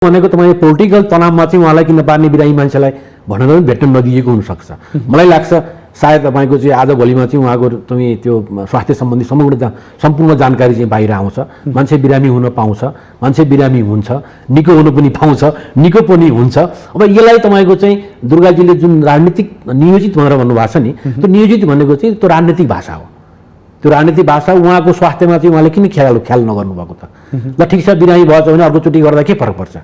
भनेको तपाईँ पोलिटिकल तनावमा चाहिँ उहाँलाई किन पार्ने बिरामी मान्छेलाई भनेर पनि भेट्न नदिएको हुनसक्छ। मलाई लाग्छ सायद तपाईँको चाहिँ आजभोलिमा चाहिँ उहाँको तपाईँ त्यो स्वास्थ्य सम्बन्धी सम्पूर्ण जानकारी चाहिँ बाहिर आउँछ, मान्छे बिरामी हुन पाउँछ, मान्छे बिरामी हुन्छ, निको हुनु पनि पाउँछ, निको पनि हुन्छ। अब यसलाई तपाईँको चाहिँ दुर्गाजीले जुन राजनीतिक नियोजित भनेर भन्नुभएको छ नि, त्यो नियोजित भनेको चाहिँ त्यो राजनीतिक भाषा हो। त्यो राजनीतिक भाषा उहाँको स्वास्थ्यमा चाहिँ उहाँले किन ख्याल नगर्नुभएको त? ल ठिक छ, बिरामी भएछ भने अर्कोचोटि गर्दा के फरक पर्छ?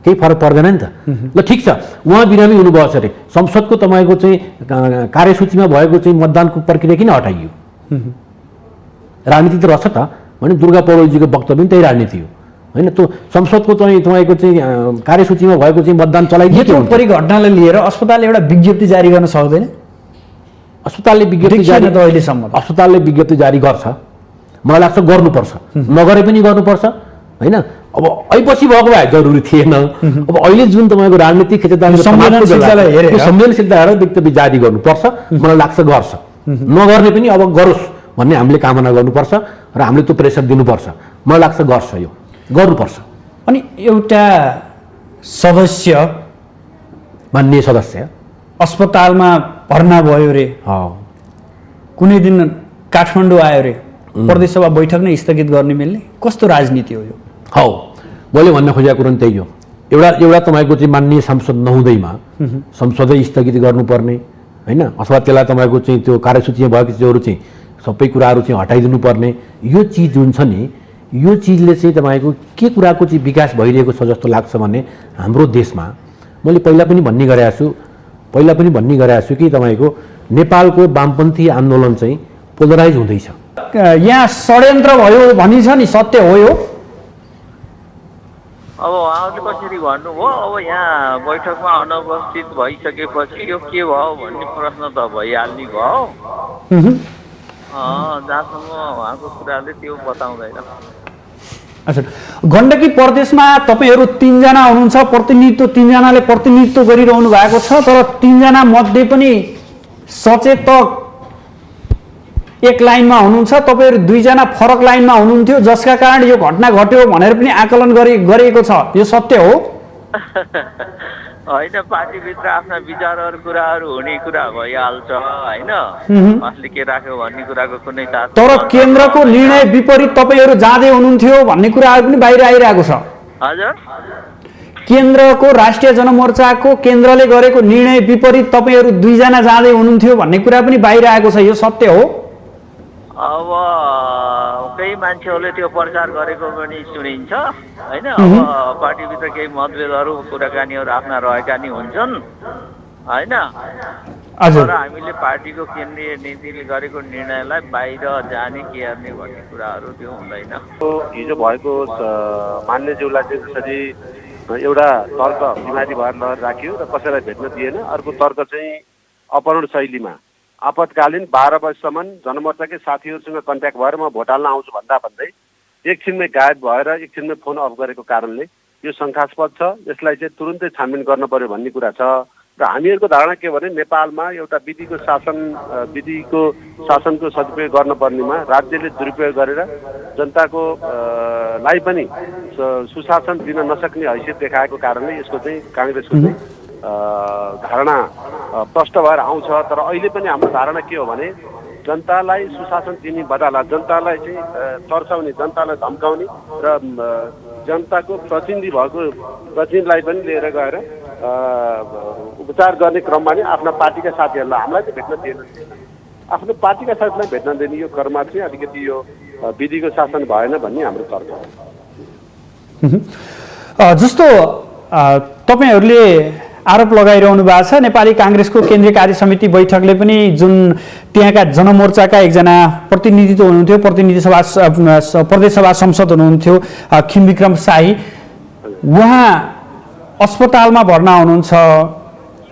केही फरक पर्दैन नि त। ल ठिक छ, उहाँ बिरामी हुनुभएछ अरे, संसदको तपाईँको चाहिँ कार्यसूचीमा भएको चाहिँ मतदानको प्रक्रिया किन हटाइयो? राजनीति त रहेछ त भने दुर्गा पौडेलजीको वक्तव्य पनि त्यही राजनीति हो होइन। त्यो संसदको चाहिँ तपाईँको चाहिँ कार्यसूचीमा भएको चाहिँ मतदान चलाइदियो। परिघटनालाई लिएर अस्पतालले एउटा विज्ञप्ति जारी गर्न सक्दैन? अस्पतालले विज्ञप्ति जारी त अहिलेसम्म अस्पतालले विज्ञप्ति जारी गर्छ, मलाई लाग्छ गर्नुपर्छ, नगरे पनि गर्नुपर्छ होइन। अब ऐपछि भएको भए जरुरी थिएन। अब अहिले जुन तपाईँको राजनीतिक संवेदनशीलता हेरेर वक्तव्य जारी गर्नुपर्छ, मलाई लाग्छ गर्छ। नगर्ने पनि अब गरोस् भन्ने हामीले कामना गर्नुपर्छ र हामीले त्यो प्रेसर दिनुपर्छ। मलाई लाग्छ गर्छ, यो गर्नुपर्छ। अनि एउटा सदस्य, मान्य सदस्य अस्पतालमा भर्ना भयो रे, कुनै दिन काठमाडौँ आयो रे, प्रदेश सभा बैठक नै स्थगित गर्ने मिल्ने? कस्तो राजनीति हो यो? हौ, मैले भन्न खोजेको कुरो त्यही हो। एउटा तपाईँको चाहिँ माननीय सांसद नहुँदैमा संसदै स्थगित गर्नुपर्ने होइन, अथवा त्यसलाई तपाईँको चाहिँ त्यो कार्यसूचीमा भएको चिजहरू चाहिँ सबै कुराहरू चाहिँ हटाइदिनु पर्ने, यो चिज जुन छ नि, यो चिजले चाहिँ तपाईँको के कुराको चाहिँ विकास भइरहेको छ जस्तो लाग्छ भने हाम्रो देशमा, मैले पहिला पनि भन्ने गरेको छु कि तपाईँको नेपालको वामपन्थी आन्दोलन चाहिँ पोलराइज हुँदैछ। यहाँ षड्यन्त्र भयो भनिन्छ नि, सत्य हो यो? अब उहाँहरूले कसरी भन्नुभयो? अब यहाँ बैठकमा अनुपस्थित भइसकेपछि यो के भयो भन्ने प्रश्न त भइहाल्ने भयो। जहाँसम्म उहाँको कुराले त्यो बताउँदैन। अच्छा, गण्डकी प्रदेशमा तपाईँहरू 3 जना हुनुहुन्छ, प्रतिनिधित्व 3 जनाले प्रतिनिधित्व गरिरहनु भएको छ, तर 3 जना मध्ये पनि सचेतक एक लाइनमा हुनुहुन्छ, तपाईँहरू 2 जना फरक लाइनमा हुनुहुन्थ्यो, जसका कारण यो घटना घट्यो भनेर पनि आकलन गरिएको छ। यो सत्य हो? होइन, पार्टीभित्र आफ्ना विचारहरू कुराहरू हुने कुरा भइहाल्छ होइन, असली के राख्यो भन्ने कुराको कुनै तार। तर केन्द्रको निर्णय विपरीत तपाईँहरू जाँदै हुनुहुन्थ्यो भन्ने कुराहरू पनि बाहिर आइरहेको छ। हजुर, केन्द्रको राष्ट्रिय जनमोर्चाको केन्द्रले गरेको निर्णय विपरीत तपाईँहरू 2 जना जाँदै हुनुहुन्थ्यो भन्ने कुरा पनि बाहिर आएको छ। यो सत्य हो? अब केही मान्छेहरूले त्यो प्रचार गरेको पनि सुनिन्छ होइन। अब पार्टीभित्र केही मतभेदहरू कुराकानीहरू आफ्ना रहेका नि हुन्छन् होइन। तर हामीले पार्टीको केन्द्रीय नीतिले गरेको निर्णयलाई बाहिर जाने के गर्ने भन्ने कुराहरू त्यो हुँदैन। हिजो भएको मान्यज्यूलाई चाहिँ जसरी एउटा तर्क बिमारी भएर राख्यो र कसैलाई भेट्न दिएन, अर्को तर्क चाहिँ अपहरण शैलीमा आपतकालीन 12 बजीसम्म जनमोर्चाकै साथीहरूसँग कन्ट्याक्ट भएर म भोट हाल्न आउँछु भन्दै एकछिनमै गायब भएर एकछिनमै फोन अफ गरेको कारणले यो शङ्कास्पद छ। यसलाई चाहिँ तुरुन्तै छानबिन गर्न पर्यो भन्ने कुरा छ। र हामीहरूको धारणा के भने नेपालमा एउटा विधिको शासनको सदुपयोग गर्नुपर्नेमा राज्यले दुरुपयोग गरेर जनताको लाई पनि सुशासन दिन नसक्ने हैसियत देखाएको कारणले यसको चाहिँ काङ्ग्रेसको चाहिँ धारणा प्रष्ट भएर आउँछ। तर अहिले पनि हाम्रो धारणा के हो भने जनतालाई सुशासन दिने बदला जनतालाई चाहिँ तर्साउने, जनतालाई धम्काउने र जनताको प्रतिनिधि भएको प्रतिनिधिलाई पनि लिएर गएर उपचार गर्ने क्रममा नि आफ्ना पार्टीका साथीहरूलाई हामीलाई चाहिँ भेट्न दिएन, आफ्नो पार्टीका साथीलाई भेट्न दिने यो क्रममा चाहिँ अलिकति यो विधिको शासन भएन भन्ने हाम्रो तर्क हो। जस्तो तपाईँहरूले आरोप लगाइरहनु भएको छ, नेपाली काङ्ग्रेसको केन्द्रीय कार्य समिति बैठकले पनि जुन त्यहाँका जनमोर्चाका एकजना प्रतिनिधित्व हुनुहुन्थ्यो, प्रदेश सभा संसद हुनुहुन्थ्यो खिमविक्रम शाही, उहाँ अस्पतालमा भर्ना हुनुहुन्छ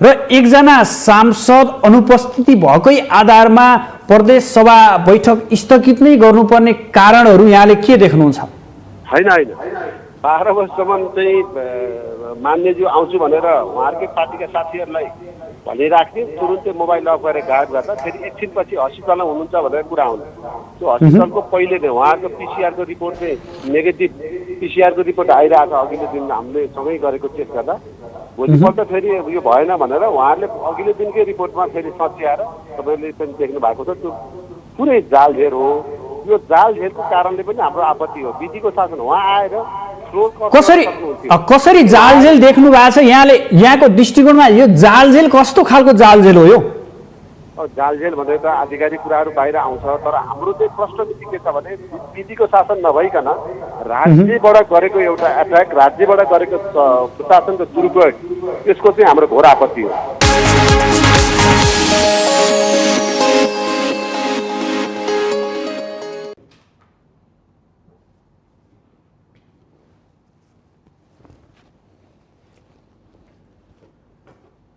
र एकजना सांसद अनुपस्थिति भएकै आधारमा प्रदेश सभा बैठक स्थगित नै गर्नुपर्ने कारणहरू यहाँले के देख्नुहुन्छ? होइन, 12 वर्षसम्म चाहिँ मान्यज्यू आउँछु भनेर उहाँहरूकै पार्टीका साथीहरूलाई भनिराख्ने, तुरुन्तै मोबाइल अफ गरेर गायब गर्दा फेरि एकछिनपछि हस्पिटलमा हुनुहुन्छ भनेर कुरा आउँछ। त्यो हस्पिटलको पहिले नै उहाँको पिसिआरको रिपोर्ट चाहिँ नेगेटिभ पिसिआरको रिपोर्ट आइरहेको छ। अघिल्लो दिन हामीले सँगै गरेको चेक गर्दा भोलिपल्ट फेरि यो भएन भनेर उहाँहरूले अघिल्लो दिनकै रिपोर्टमा फेरि सच्याएर तपाईँले पनि देख्नु भएको छ। त्यो पुरै जालझेल हो। यो जालझेलको कारणले पनि हाम्रो आपत्ति हो। विधिको शासन उहाँ आएर कसरी जालझेल देख्नु भएको छ यहाँले? यहाँको दृष्टिकोणमा यो जालझेल कस्तो खालको जालझेल हो यो? जालझेल भनेर त आधिकारिक कुराहरू बाहिर आउँछ, तर हाम्रो चाहिँ प्रश्न के छ भने विधिको शासन नभइकन राज्यबाट गरेको एउटा एट्याक, राज्यबाट गरेको प्रशासनको दुरुपयोग, यसको चाहिँ हाम्रो घोर आपत्ति हो।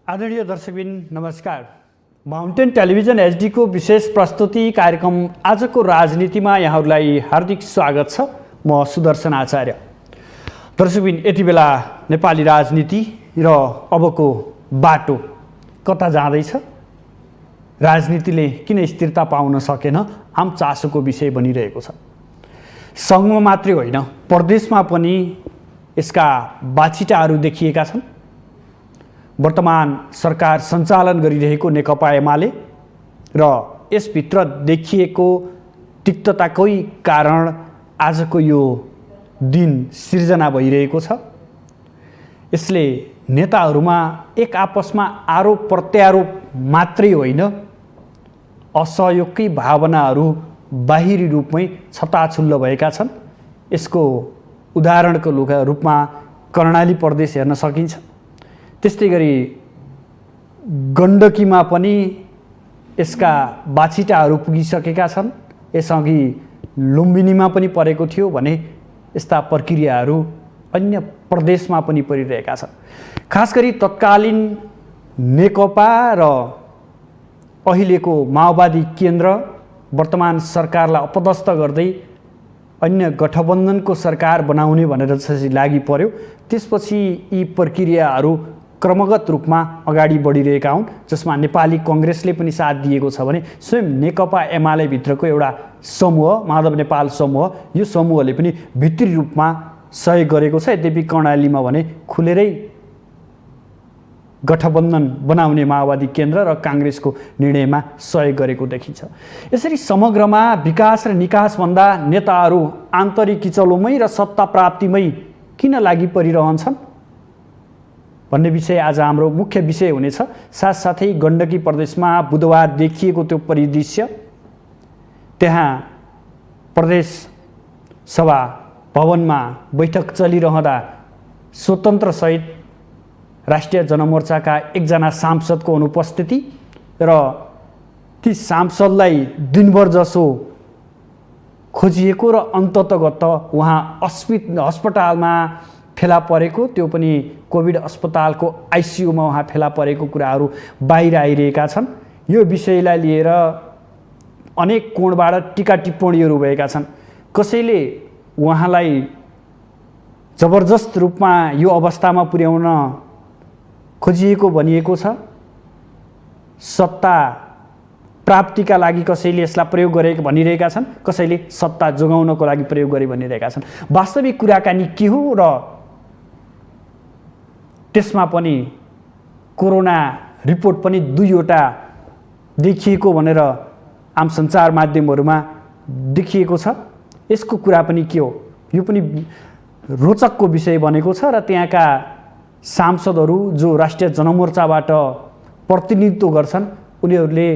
आदरणीय दर्शकबिन नमस्कार। माउन्टेन टेलिभिजन एचडी को विशेष प्रस्तुति कार्यक्रम आजको राजनीतिमा यहाँहरूलाई हार्दिक स्वागत छ। म सुदर्शन आचार्य। दर्शकबिन, यति बेला नेपाली राजनीति र अबको बाटो कता जाँदैछ, राजनीतिले किन स्थिरता पाउन सकेन, आम चासोको विषय बनिरहेको छ। सङ्घमा मात्रै होइन, प्रदेशमा पनि यसका बाछिटाहरू देखिएका छन्। वर्तमान सरकार सञ्चालन गरिरहेको नेकपा एमाले र यसभित्र देखिएको तिक्तताकै कारण आजको यो दिन सिर्जना भइरहेको छ। यसले नेताहरूमा एक आपसमा आरोप प्रत्यारोप मात्रै होइन, असहयोगकै भावनाहरू बाहिरी रूपमै छताछुल्ल भएका छन्। यसको उदाहरणको रूपमा कर्णाली प्रदेश हेर्न सकिन्छ। त्यस्तै गरी गण्डकीमा पनि यसका बाछिटाहरू पुगिसकेका छन्। यसअघि लुम्बिनीमा पनि परेको थियो भने यस्ता प्रक्रियाहरू अन्य प्रदेशमा पनि परिरहेका छन्। खास गरी तत्कालीन नेकपा र अहिलेको माओवादी केन्द्र वर्तमान सरकारलाई अपदस्थ गर्दै अन्य गठबन्धनको सरकार बनाउने भनेर चाहिँ लागि पर्यो। त्यसपछि यी प्रक्रियाहरू क्रमगत रूपमा अगाडि बढिरहेका हुन्, जसमा नेपाली कङ्ग्रेसले पनि साथ दिएको छ भने स्वयं नेकपा एमाले भित्रको एउटा समूह माधव नेपाल समूह, यो समूहले पनि भित्री रूपमा सहयोग गरेको छ। यद्यपि कर्णालीमा भने खुलेरै गठबन्धन बनाउने माओवादी केन्द्र र काङ्ग्रेसको निर्णयमा सहयोग गरेको देखिन्छ। यसरी समग्रमा विकास र निकासभन्दा नेताहरू आन्तरिक किचलोमै र सत्ता प्राप्तिमै किन लागि परिरहन्छन् भन्ने विषय आज हाम्रो मुख्य विषय हुनेछ। साथसाथै गण्डकी प्रदेशमा बुधबार देखिएको त्यो परिदृश्य, त्यहाँ प्रदेश सभा भवनमा बैठक चलिरहँदा स्वतन्त्र सहित राष्ट्रिय जनमोर्चाका एकजना सांसदको अनुपस्थिति र ती सांसदलाई दिनभर जसो खोजिएको र अन्ततगत उहाँ अस्पतालमा फेला परेको, त्यो पनि कोभिड अस्पतालको आइसियुमा उहाँ फेला परेको कुराहरू बाहिर आइरहेका छन्। यो विषयलाई लिएर अनेक कोणबाट टीका टिप्पणीहरू भएका छन्। कसैले उहाँलाई जबरजस्त रूपमा यो अवस्थामा पुर्याउन खोजिएको भनिएको छ। सत्ता प्राप्तिका लागि कसैले यसलाई प्रयोग गरेको भनिरहेका छन्, कसैले सत्ता जोगाउनको लागि प्रयोग गरे भनिरहेका छन्। वास्तविक कुराकानी के हो र त्यसमा पनि कोरोना रिपोर्ट पनि 2वटा देखिएको भनेर आम सञ्चार माध्यमहरूमा देखिएको छ। यसको कुरा पनि के हो, यो पनि रोचकको विषय बनेको छ र त्यहाँका सांसदहरू जो राष्ट्रिय जनमोर्चाबाट प्रतिनिधित्व गर्छन् उनीहरूले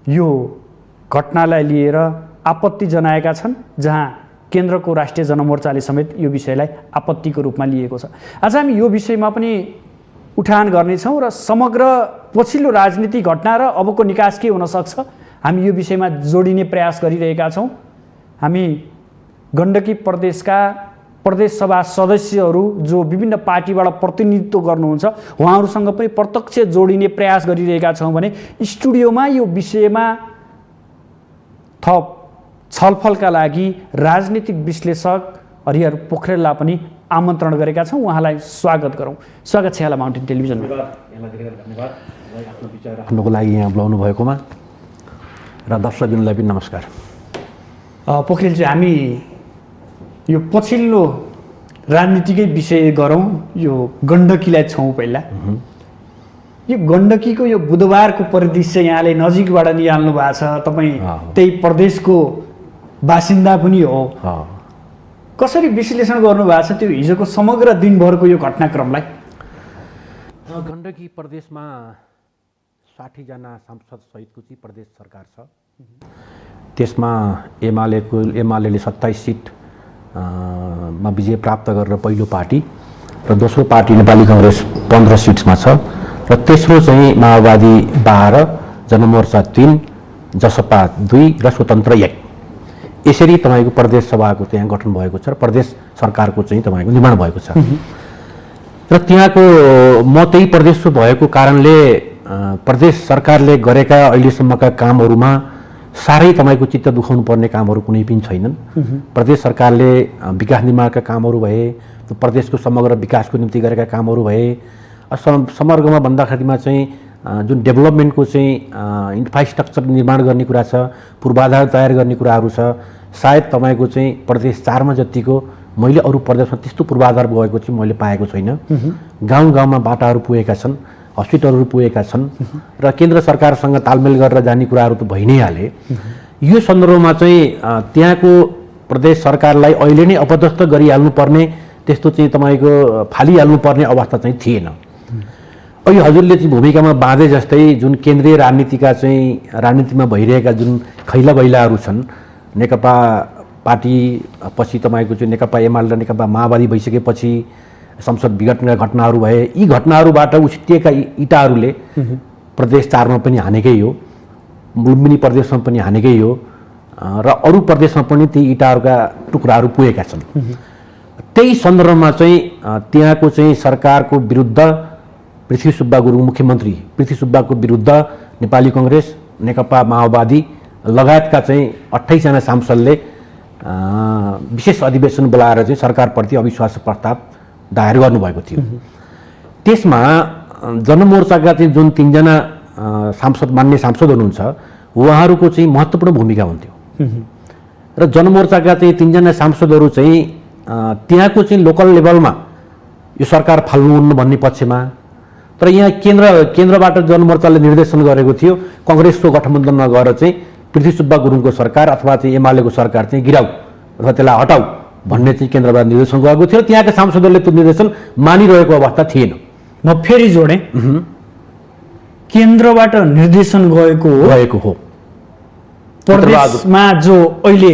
यो घटनालाई लिएर आपत्ति जनाएका छन्, जहाँ केन्द्रको राष्ट्रिय जनमोर्चाले समेत यो विषयलाई आपत्तिको रूपमा लिएको छ। आज हामी यो विषयमा पनि उठान गर्नेछौँ र समग्र पछिल्लो राजनीतिक घटना र अबको निकास के हुन सक्छ हामी यो विषयमा जोडिने प्रयास गरिरहेका छौँ। हामी गण्डकी प्रदेशका प्रदेश सभा सदस्यहरू जो विभिन्न पार्टीबाट प्रतिनिधित्व गर्नुहुन्छ उहाँहरूसँग पनि प्रत्यक्ष जोडिने प्रयास गरिरहेका छौँ भने स्टुडियोमा यो विषयमा थप छलफलका लागि राजनीतिक विश्लेषक हरिहर पोखरेललाई पनि आमन्त्रण गरेका छौँ। उहाँलाई स्वागत गरौँ। स्वागत छ यहाँलाई माउन्टेन टेलिभिजनमा। आफ्नो विचार राख्नुको लागि यहाँ बोलाउनु भएकोमा र दर्शकबिनलाई पनि नमस्कार। पोखरेलजी, हामी यो पछिल्लो राजनीतिकै विषय गरौँ। यो गण्डकीलाई छौँ पहिला। यो गण्डकीको यो बुधबारको परिदृश्य यहाँले नजिकबाट निहाल्नु भएको छ। तपाईँ त्यही प्रदेशको बासिन्दा पनि हो। कसरी विश्लेषण गर्नुभएको छ त्यो हिजोको समग्र दिनभरको यो घटनाक्रमलाई? गण्डकी प्रदेशमा 60 जना सांसद सहितको चाहिँ प्रदेश सरकार छ। त्यसमा एमाले 27 सिट मा विजय प्राप्त गरेर पहिलो पार्टी र दोस्रो पार्टी नेपाली काङ्ग्रेस 15 सिट्समा छ र तेस्रो चाहिँ माओवादी 12, जनमोर्चा 3, जसपा 2 र स्वतन्त्र 1। यसरी तपाईँको प्रदेश सभाको त्यहाँ गठन भएको छ र प्रदेश सरकारको चाहिँ तपाईँको निर्माण भएको छ। र त्यहाँको म त्यही प्रदेशको भएको कारणले प्रदेश सरकारले गरेका अहिलेसम्मका कामहरूमा साह्रै तपाईँको चित्त दुखाउनु पर्ने कामहरू कुनै पनि छैनन्। प्रदेश सरकारले विकास निर्माणका कामहरू भए, त्यो प्रदेशको समग्र विकासको निम्ति गरेका कामहरू भए, समग्रमा भन्दाखेरिमा चाहिँ जुन डेभलपमेन्टको चाहिँ इन्फ्रास्ट्रक्चर निर्माण गर्ने कुरा छ, पूर्वाधार तयार गर्ने कुराहरू छ, सायद तपाईँको चाहिँ प्रदेश 4 मा जतिको मैले अरू प्रदेशमा त्यस्तो पूर्वाधार भएको चाहिँ मैले पाएको छैन। गाउँ गाउँमा बाटाहरू पुगेका छन्, हस्पिटलहरू पुगेका छन् र केन्द्र सरकारसँग तालमेल गरेर जाने कुराहरू त भइ नै हाले। यो सन्दर्भमा चाहिँ त्यहाँको प्रदेश सरकारलाई अहिले नै अपदस्थ गरिहाल्नु पर्ने, त्यस्तो चाहिँ तपाईँको फालिहाल्नु पर्ने अवस्था चाहिँ थिएन। अहिले हजुरले चाहिँ भूमिकामा बाँधे जस्तै जुन केन्द्रीय राजनीतिमा भइरहेका जुन खैला बैलाहरू छन्, नेकपा पार्टी पछि तपाईँको चाहिँ नेकपा एमाले र नेकपा माओवादी भइसकेपछि संसद विघटनका घटनाहरू भए, यी घटनाहरूबाट उछिटिएका इँटाहरूले प्रदेश 4 मा पनि हानेकै हो, लुम्बिनी प्रदेशमा पनि हानेकै हो र अरू प्रदेशमा पनि ती इँटाहरूका टुक्राहरू पुगेका छन्। त्यही सन्दर्भमा चाहिँ त्यहाँको चाहिँ सरकारको विरुद्ध पृथ्वी सुब्बा गुरुङ मुख्यमन्त्री पृथ्वी सुब्बाको विरुद्ध नेपाली काङ्ग्रेस, नेकपा माओवादी लगायतका चाहिँ 28 जना सांसदले विशेष अधिवेशन बोलाएर चाहिँ सरकारप्रति अविश्वास प्रस्ताव दायर गर्नुभएको थियो। त्यसमा जनमोर्चाका चाहिँ जुन 3 जना मान्य सांसद हुनुहुन्छ उहाँहरूको चाहिँ महत्त्वपूर्ण भूमिका हुन्थ्यो र जनमोर्चाका चाहिँ 3 जना सांसदहरू चाहिँ त्यहाँको चाहिँ लोकल लेभलमा यो सरकार फाल्नुहुन्न भन्ने पक्षमा, तर यहाँ केन्द्रबाट जनमोर्चाले निर्देशन गरेको थियो काङ्ग्रेसको गठबन्धनमा गएर चाहिँ पृथ्वी सुब्बा गुरुङको सरकार अथवा चाहिँ एमालेको सरकार चाहिँ गिराऊ अथवा त्यसलाई हटाऊ भन्ने चाहिँ केन्द्रबाट निर्देशन गएको थियो। त्यहाँका सांसदहरूले त्यो निर्देशन मानिरहेको अवस्था थिएन। म फेरि जोडेँ, केन्द्रबाट निर्देशन गएको हो। प्रदेशमा जो अहिले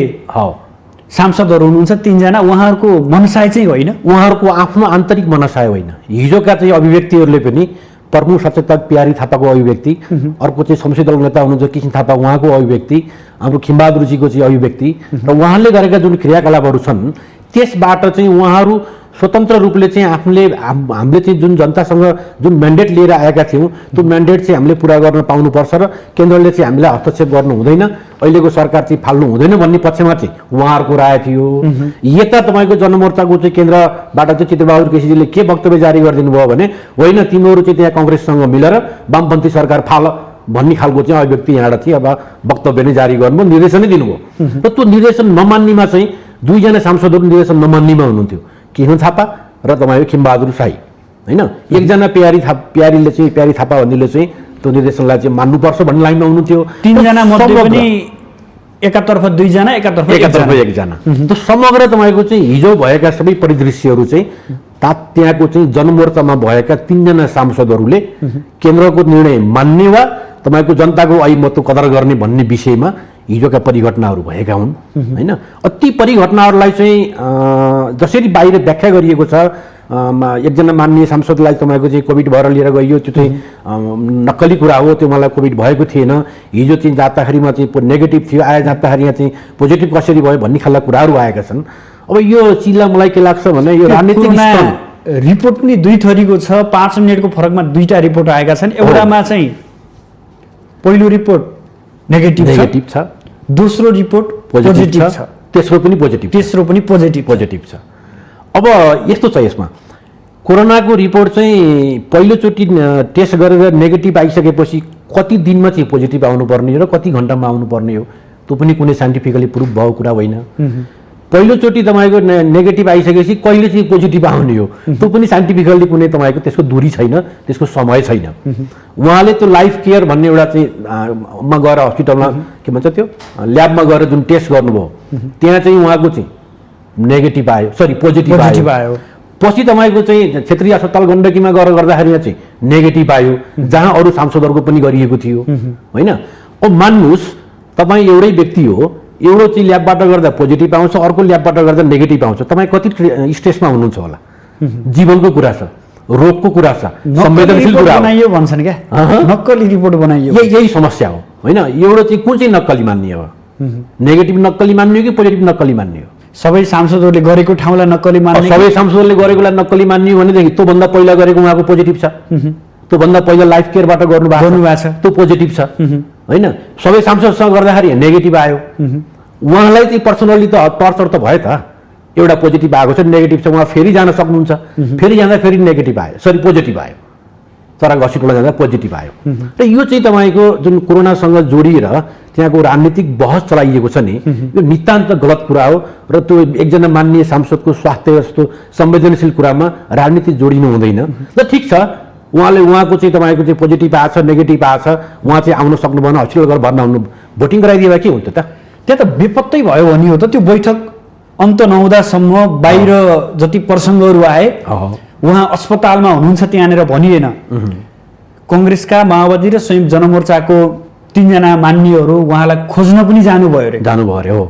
सांसदहरू हुनुहुन्छ 3 जना, उहाँहरूको मनसाय चाहिँ होइन, उहाँहरूको आफ्नो आन्तरिक मनसाय होइन। हिजोका चाहिँ अभिव्यक्तिहरूले पनि प्रमुख सचेतक प्यारी थापाको अभिव्यक्ति, अर्को चाहिँ संसदीय नेता हुनुहुन्छ किसिम थापा उहाँको अभिव्यक्ति, हाम्रो खिमबहादुरजीको चाहिँ अभिव्यक्ति र उहाँले गरेका जुन क्रियाकलापहरू छन् त्यसबाट चाहिँ उहाँहरू स्वतन्त्र रूपले चाहिँ हामीले चाहिँ जुन जनतासँग जुन म्यान्डेट लिएर आएका थियौँ त्यो म्यान्डेट चाहिँ हामीले पुरा गर्न पाउनुपर्छ र केन्द्रले चाहिँ हामीलाई हस्तक्षेप गर्नु हुँदैन, अहिलेको सरकार चाहिँ फाल्नु हुँदैन भन्ने पक्षमा चाहिँ उहाँहरूको राय थियो। यता तपाईँको जनमोर्चाको चाहिँ केन्द्रबाट चाहिँ चित्रबहादुर केसीजीले के वक्तव्य जारी गरिदिनु भयो भने होइन तिमीहरू चाहिँ त्यहाँ काङ्ग्रेससँग मिलेर वामपन्थी सरकार फाल भन्ने खालको चाहिँ अभिव्यक्ति यहाँबाट चाहिँ अब वक्तव्य नै जारी गर्नुभयो, निर्देशनै दिनुभयो। र त्यो निर्देशन नमान्नेमा चाहिँ 2 जना सांसदहरू निर्देशन नमान्नेमा हुनुहुन्थ्यो, किरण थापा र तपाईँको खिमबहादुर शाही होइन। एकजना प्यारी थापा भन्नेले चाहिँ त्यो निर्देशनलाई चाहिँ मान्नुपर्छ भन्ने लाइनमा हुनुहुन्थ्यो। 3 जना मध्ये पनि एकातर्फ 2 जना एकातर्फ 1 जना। त्यो समग्र तपाईँको चाहिँ हिजो भएका सबै परिदृश्यहरू चाहिँ त्यहाँको चाहिँ जनमोर्चामा भएका 3 जना सांसदहरूले केन्द्रको निर्णय मान्ने वा तपाईँको जनताको ऐमतो कदर गर्ने भन्ने विषयमा हिजोका परिघटनाहरू भएका हुन् होइन। ती परिघटनाहरूलाई चाहिँ जसरी बाहिर व्याख्या गरिएको छ, एकजना माननीय सांसदलाई तपाईँको चाहिँ कोभिड भएर लिएर गइयो, त्यो चाहिँ नक्कली कुरा हो, त्यो मलाई कोभिड भएको थिएन, हिजो चाहिँ जाँदाखेरिमा चाहिँ नेगेटिभ थियो, आएर जाँदाखेरि यहाँ चाहिँ पोजिटिभ कसरी भयो भन्ने खालका कुराहरू आएका छन्। अब यो चिजलाई मलाई के लाग्छ भने यो राजनीतिक रिपोर्ट पनि 2 थरीको छ, 5 मिनटको फरकमा 2टा रिपोर्ट आएका छन्। एउटामा चाहिँ पहिलो रिपोर्ट नेगेटिभ छ, दोस्रो रिपोर्ट पोजिटिभ छ, तेस्रो पनि पोजिटिभ छ। अब यस्तो छ यसमा कोरोनाको रिपोर्ट चाहिँ पहिलोचोटि टेस्ट गरेर नेगेटिभ आइसकेपछि कति दिनमा चाहिँ पोजिटिभ आउनुपर्ने हो र कति घन्टामा आउनुपर्ने हो त्यो पनि कुनै साइन्टिफिकली प्रुफ भएको कुरा होइन। पहिलोचोटि तपाईँको नेगेटिभ आइसकेपछि कहिले चाहिँ पोजिटिभ आउने हो त्यो पनि साइन्टिफिकली कुनै तपाईँको त्यसको दूरी छैन, त्यसको समय छैन। उहाँले त्यो लाइफ केयर भन्ने एउटा चाहिँ मा गएर हस्पिटलमा के भन्छ त्यो ल्याबमा गएर जुन टेस्ट गर्नुभयो त्यहाँ चाहिँ उहाँको चाहिँ नेगेटिभ आयो, सरी पोजिटिभ आयो। पछि तपाईँको चाहिँ क्षेत्रीय अस्पताल गण्डकीमा गएर गर्दाखेरि चाहिँ नेगेटिभ आयो, जहाँ अरू सांसदहरूको पनि गरिएको थियो होइन। अब मान्नुहोस् तपाईँ एउटै व्यक्ति हो, एउटा चाहिँ ल्याबबाट गर्दा पोजिटिभ आउँछ, अर्को ल्याबबाट गर्दा नेगेटिभ आउँछ, तपाईँ कति स्ट्रेसमा हुनुहुन्छ होला? जीवनको कुरा छ, रोगको कुरा छ, संवेदनशील कुरा बनाइयो भन्छन् क्या, नक्कली रिपोर्ट बनाइयो। यही समस्या हो होइन। एउटा चाहिँ कुन चाहिँ नक्कली मान्ने हो? नेगेटिभ नक्कली मान्ने हो कि पोजिटिभ नक्कली मान्ने हो? सबै सांसदहरूले गरेको ठाउँलाई नक्कली मान्ने, सबै सांसदहरूले गरेकोलाई नक्कली मान्ने हो भनेदेखि त्योभन्दा पहिला गरेको उहाँको पोजिटिभ छ, त्योभन्दा पहिला लाइफ केयरबाट गर्नुभएको छ त्यो पोजिटिभ छ होइन। सबै सांसदसँग गर्दाखेरि नेगेटिभ आयो, उहाँलाई चाहिँ पर्सनल्ली त टर्चर त भयो त, एउटा पोजिटिभ आएको छ नेगेटिभ छ, उहाँ फेरि जान सक्नुहुन्छ, फेरि जाँदा फेरि नेगेटिभ आयो, सरी पोजिटिभ आयो, तर हस्पिटलमा जाँदा पोजिटिभ आयो। र यो चाहिँ तपाईँको जुन कोरोनासँग जोडिएर त्यहाँको राजनीतिक बहस चलाइएको छ नि, यो नितान्त गलत कुरा हो र त्यो एकजना माननीय सांसदको स्वास्थ्य जस्तो संवेदनशील कुरामा राजनीति जोडिनु हुँदैन। र ठिक छ उहाँको चाहिँ तपाईँको चाहिँ पोजिटिभ आएछ नेगेटिभ आएछ, उहाँ चाहिँ आउन सक्नु भएन, हस्पिटल गएर भर्ना हुनु, भोटिङ गराइदिए भए के हुन्थ्यो त? त्यहाँ त बेपत्तै भयो भने हो त। त्यो बैठक अन्त नहुँदासम्म बाहिर जति प्रसङ्गहरू आए उहाँ अस्पतालमा हुनुहुन्छ त्यहाँनिर भनिएन। कङ्ग्रेसका माओवादी र संयुक्त जनमोर्चाको 3 जना मान्यहरू उहाँलाई खोज्न पनि जानुभयो अरे हो।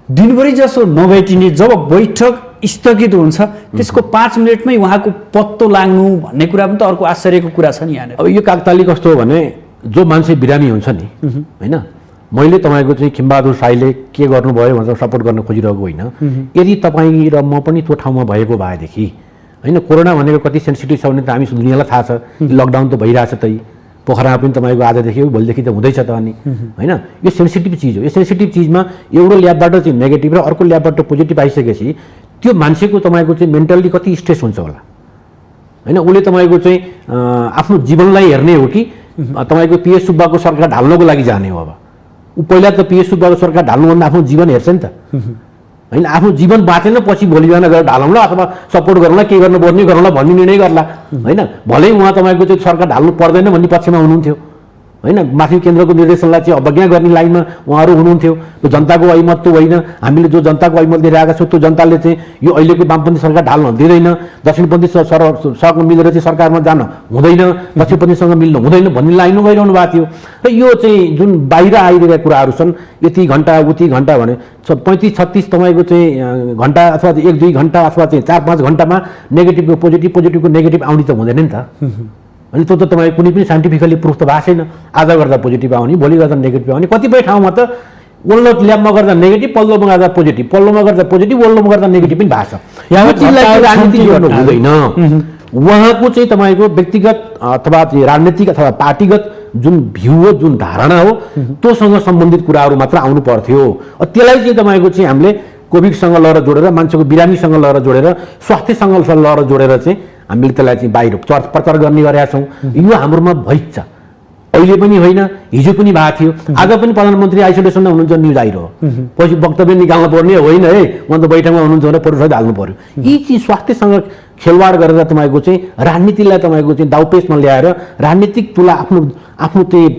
दिनभरि जसो नभेटिने, जब बैठक स्थगित हुन्छ त्यसको 5 मिनटमै उहाँको पत्तो लाग्नु भन्ने कुरा पनि त अर्को आश्चर्यको कुरा छ नि यहाँनिर। अब यो काकताली कस्तो हो भने जो मान्छे बिरामी हुन्छ नि होइन, मैले तपाईँको चाहिँ खिमबहादुर साईले के गर्नुभयो भनेर सपोर्ट गर्न खोजिरहेको होइन। यदि तपाईँ र म पनि त्यो ठाउँमा भएको भएदेखि होइन, कोरोना भनेको कति सेन्सिटिभ छ भने त हामी दुनियाँलाई थाहा छ, लकडाउन त भइरहेछ त, पोखरामा पनि तपाईँको आजदेखि भोलिदेखि त हुँदैछ त अनि होइन। यो सेन्सिटिभ चिज हो। यो सेन्सिटिभ चिजमा एउटा ल्याबबाट चाहिँ नेगेटिभ र अर्को ल्याबबाट पोजिटिभ आइसकेपछि त्यो मान्छेको तपाईँको चाहिँ मेन्टल्ली कति स्ट्रेस हुन्छ होला होइन। उसले तपाईँको चाहिँ आफ्नो जीवनलाई हेर्ने हो कि तपाईँको PS सुब्बाको सरकार ढाल्नको लागि जाने हो? अब ऊ पहिला त PS सुब्बाको सरकार ढाल्नुभन्दा आफ्नो जीवन हेर्छ नि त होइन। आफ्नो जीवन बाँचेन पछि भोलि बिहान गएर ढालौँला अथवा सपोर्ट गरौँला, के गर्नुपर्ने गरौँला भन्ने निर्णय गर्ला होइन। भलै उहाँ तपाईँको चाहिँ सरकार ढाल्नु पर्दैन भन्ने पक्षमा हुनुहुन्थ्यो होइन। माथि केन्द्रको निर्देशनलाई चाहिँ अवज्ञा गर्ने लाइनमा उहाँहरू हुनुहुन्थ्यो। त्यो जनताको ऐमत त होइन, हामीले जो जनताको ऐमत दिइरहेका छौँ त्यो जनताले चाहिँ यो अहिलेको वामपन्थी सरकार ढाल्न दिँदैन, दक्षिणपन्थी सँग मिलेर चाहिँ सरकारमा जान हुँदैन, दक्षिणपन्थीसँग मिल्नु हुँदैन भन्ने लाइनमा गइरहनु भएको थियो। र यो चाहिँ जुन बाहिर आइरहेका कुराहरू छन्, यति घन्टा उति घन्टा भने 35-36 तपाईँको चाहिँ घन्टा अथवा 1-2 घन्टा अथवा चाहिँ 4-5 घन्टामा नेगेटिभको पोजिटिभको नेगेटिभ आउने त हुँदैन नि त। अनि त्यो त तपाईँ कुनै पनि साइन्टिफिकली प्रुफ त भएको छैन। आज गर्दा पोजिटिभ आउने, भोलि गर्दा नेगेटिभ आउने। कतिपय ठाउँमा त वल्लो ल्याबमा गर्दा नेगेटिभ, पल्लोमा गर्दा पोजिटिभ, पल्लोमा गर्दा पोजिटिभ, वल्लोमा गर्दा नेगेटिभ पनि भएको छ। यो चिजलाई राजनीति गर्नु हुँदैन। उहाँको चाहिँ तपाईँको व्यक्तिगत अथवा राजनीतिक अथवा पार्टीगत जुन भ्यू हो, जुन धारणा हो, त्योसँग सम्बन्धित कुराहरू मात्र आउनु पर्थ्यो। त्यसलाई चाहिँ तपाईँको चाहिँ हामीले कोभिडसँग लहर जोडेर, मान्छेको बिरामीसँग लहर जोडेर, स्वास्थ्यसँग लहर जोडेर चाहिँ हामीले त्यसलाई चाहिँ बाहिर प्रचार गर्ने गरेका छौँ। यो हाम्रोमा भइच छ, अहिले पनि होइन, हिजो पनि भएको थियो। आज पनि प्रधानमन्त्री आइसोलेसनमा हुनुहुन्छ, न्युज आइरह्यो, पछि वक्तव्य निकाल्नु पर्ने होइन है, उहाँ त बैठकमा हुनुहुन्छ भने फोटोसहित हाल्नु पर्यो। यी चाहिँ स्वास्थ्यसँग खेलवाड गरेर तपाईँको चाहिँ राजनीतिलाई तपाईँको चाहिँ दाउपेचमा ल्याएर राजनीतिक तुला आफ्नो चाहिँ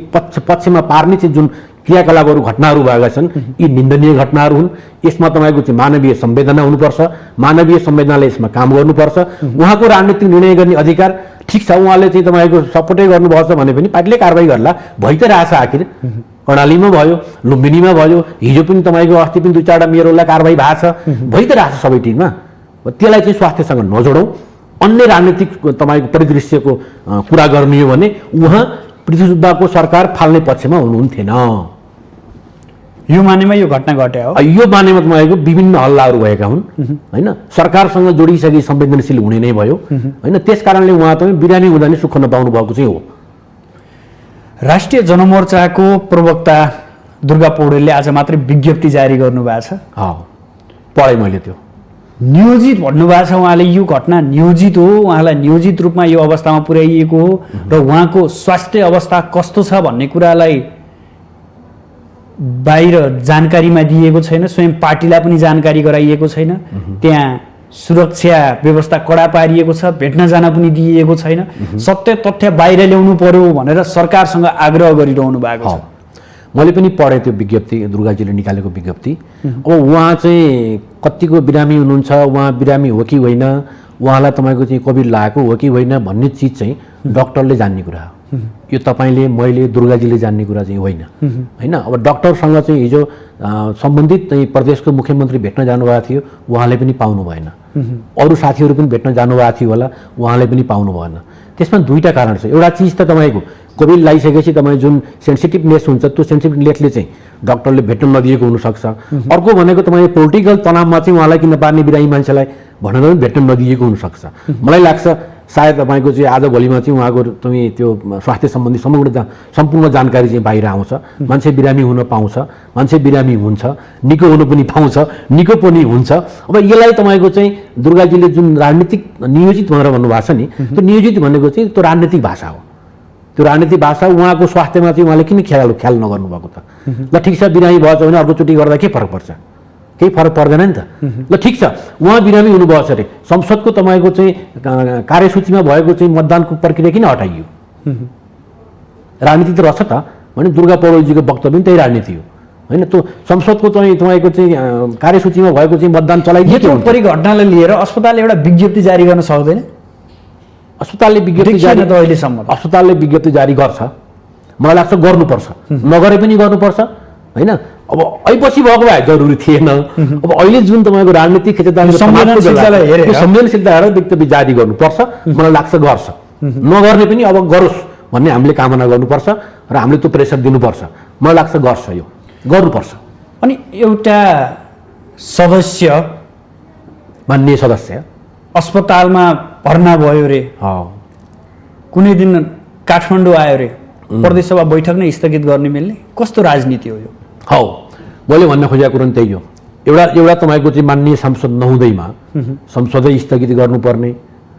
पक्षमा पार्ने चाहिँ जुन क्रियाकलापहरू घटनाहरू भएका छन्, यी निन्दनीय घटनाहरू हुन्। यसमा तपाईँको चाहिँ मानवीय संवेदना हुनुपर्छ, मानवीय संवेदनाले यसमा काम गर्नुपर्छ। उहाँको राजनीतिक निर्णय गर्ने अधिकार ठिक छ, उहाँले चाहिँ तपाईँको सपोर्टै गर्नुभएको छ भने पनि पार्टीले कारवाही गर्ला, भइ त रहेछ। आखिर कर्णालीमा भयो, लुम्बिनीमा भयो, हिजो पनि तपाईँको अस्ति पनि 2-4वटा मेयरहरूलाई कारवाही भएको छ, भइ त रहेछ सबै टिममा। त्यसलाई चाहिँ स्वास्थ्यसँग नजोडौँ। अन्य राजनीतिक तपाईँको परिदृश्यको कुरा गर्ने हो भने उहाँ पृथ्वी सुब्बाको सरकार फाल्ने पक्षमा हुनुहुन्थेन। यो मानेमा यो घटना घट्यो हो। यो मानेमा तपाईँको विभिन्न हल्लाहरू भएका हुन् होइन। सरकारसँग जोडिसके संवेदनशील हुने नै भयो होइन। त्यस कारणले उहाँ तपाईँ बिरामी हुँदा नै सुख नपाउनु भएको चाहिँ हो। राष्ट्रिय जनमोर्चाको प्रवक्ता दुर्गा पौडेलले आज मात्रै विज्ञप्ति जारी गर्नुभएको छ। पढेँ मैले त्यो। नियोजित भन्नुभएको छ उहाँले, यो घटना नियोजित हो, उहाँलाई नियोजित रूपमा यो अवस्थामा पुर्याइएको हो र उहाँको स्वास्थ्य अवस्था कस्तो छ भन्ने कुरालाई बाहिर जानकारीमा दिएको छैन, स्वयं पार्टीलाई पनि जानकारी गराइएको छैन, त्यहाँ सुरक्षा व्यवस्था कडा पारिएको छ, भेट्न जान पनि दिइएको छैन, सत्य तथ्य बाहिर ल्याउनु पर्यो भनेर सरकारसँग आग्रह गरिरहनु भएको छ। मैले पनि पढेँ त्यो विज्ञप्ति, दुर्गाजीले निकालेको विज्ञप्ति। अब उहाँ चाहिँ कतिको बिरामी हुनुहुन्छ, उहाँ बिरामी हो कि होइन, उहाँलाई तपाईँको चाहिँ कोभिड लागेको हो कि होइन भन्ने चिज चाहिँ डक्टरले जान्ने कुरा हो। यो तपाईँले, मैले, दुर्गाजीले जान्ने कुरा चाहिँ होइन होइन। अब डक्टरसँग चाहिँ हिजो सम्बन्धित चाहिँ प्रदेशको मुख्यमन्त्री भेट्न जानुभएको थियो, उहाँले पनि पाउनु भएन। अरू साथीहरू पनि भेट्न जानुभएको थियो होला, उहाँले पनि पाउनु भएन। त्यसमा दुईवटा कारण छ। एउटा चिज त तपाईँको कोभिड लगाइसकेपछि तपाईँ जुन सेन्सिटिभनेस हुन्छ, त्यो सेन्सिटिभनेसले चाहिँ डक्टरले भेट्न नदिएको हुनसक्छ। अर्को भनेको तपाईँ पोलिटिकल तनावमा चाहिँ उहाँलाई किन पार्ने बिरामी मान्छेलाई भनेर पनि भेट्न नदिएको हुनसक्छ। मलाई लाग्छ सायद तपाईँको चाहिँ आज भोलिमा चाहिँ उहाँको त्यो स्वास्थ्य सम्बन्धी सम्पूर्ण जानकारी चाहिँ बाहिर आउँछ। मान्छे बिरामी हुन पाउँछ, मान्छे बिरामी हुन्छ, निको हुनु पनि पाउँछ, निको पनि हुन्छ। अब यसलाई तपाईँको चाहिँ दुर्गाजीले जुन राजनीतिक नियोजित भनेर भन्नुभएको छ नि, त्यो नियोजित भनेको चाहिँ त्यो राजनीतिक भाषा हो। त्यो राजनीतिक भाषा उहाँको स्वास्थ्यमा चाहिँ उहाँले किन ख्याल नगर्नु भएको त? ल ठिक छ, बिरामी भएछ भने अर्कोचोटि गर्दा के फरक पर्छ? केही फरक पर्दैन नि त। ल ठिक छ, उहाँ बिरामी हुनुभएछ अरे, संसदको तपाईँको चाहिँ कार्यसूचीमा भएको चाहिँ मतदानको प्रक्रिया किन हटाइयो? राजनीति त रहेछ त भने दुर्गा पौडेलजीको वक्तव्य पनि त्यही राजनीति हो होइन। त्यो संसदको चाहिँ तपाईँको चाहिँ कार्यसूचीमा भएको चाहिँ मतदान चलाइदियो। यो परिघटनालाई लिएर अस्पतालले एउटा विज्ञप्ति जारी गर्न सक्दैन? अस्पतालले विज्ञप्ति जारी त अहिलेसम्म अस्पतालले विज्ञप्ति जारी गर्छ, मलाई लाग्छ गर्नुपर्छ, नगरे पनि गर्नुपर्छ होइन। अब ऐपछि भएको भए जरुरी थिएन। अब अहिले जुन तपाईँको राजनीतिक संवेदनशीलतालाई हेरेर वक्तव्य जारी गर्नुपर्छ, मलाई लाग्छ गर्छ। नगर्ने पनि अब गरोस् भन्ने हामीले कामना गर्नुपर्छ र हामीले त्यो प्रेसर दिनुपर्छ। मलाई लाग्छ गर्छ, यो गर्नुपर्छ। अनि एउटा सदस्य, मान्य सदस्य अस्पतालमा भर्ना भयो रे, कुनै दिन काठमाडौँ आयो रे, प्रदेशसभा बैठक नै स्थगित गर्ने मिल्ने? कस्तो राजनीति हो यो? हौ, मैले भन्न खोजेको कुरो त्यही हो। एउटा तपाईँको चाहिँ माननीय सांसद नहुँदैमा संसदै स्थगित गर्नुपर्ने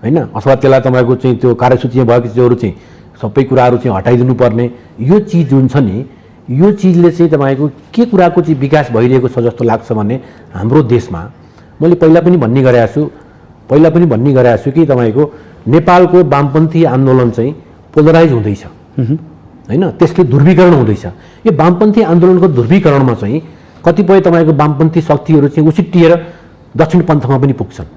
होइन, अथवा त्यसलाई तपाईँको चाहिँ त्यो कार्यसूचीमा भएको चिजहरू चाहिँ सबै कुराहरू चाहिँ हटाइदिनु पर्ने, यो चिज जुन छ नि, यो चिजले चाहिँ तपाईँको के कुराको चाहिँ विकास भइरहेको छ जस्तो लाग्छ भने हाम्रो देशमा, मैले पहिला पनि भन्ने गरेको छु कि तपाईँको नेपालको वामपन्थी आन्दोलन चाहिँ पोलराइज हुँदैछ होइन, त्यसले ध्रुवीकरण हुँदैछ। यो वामपन्थी आन्दोलनको ध्रुवीकरणमा चाहिँ कतिपय तपाईँको वामपन्थी शक्तिहरू चाहिँ उछिट्टिएर दक्षिण पन्थमा पनि पुग्छन्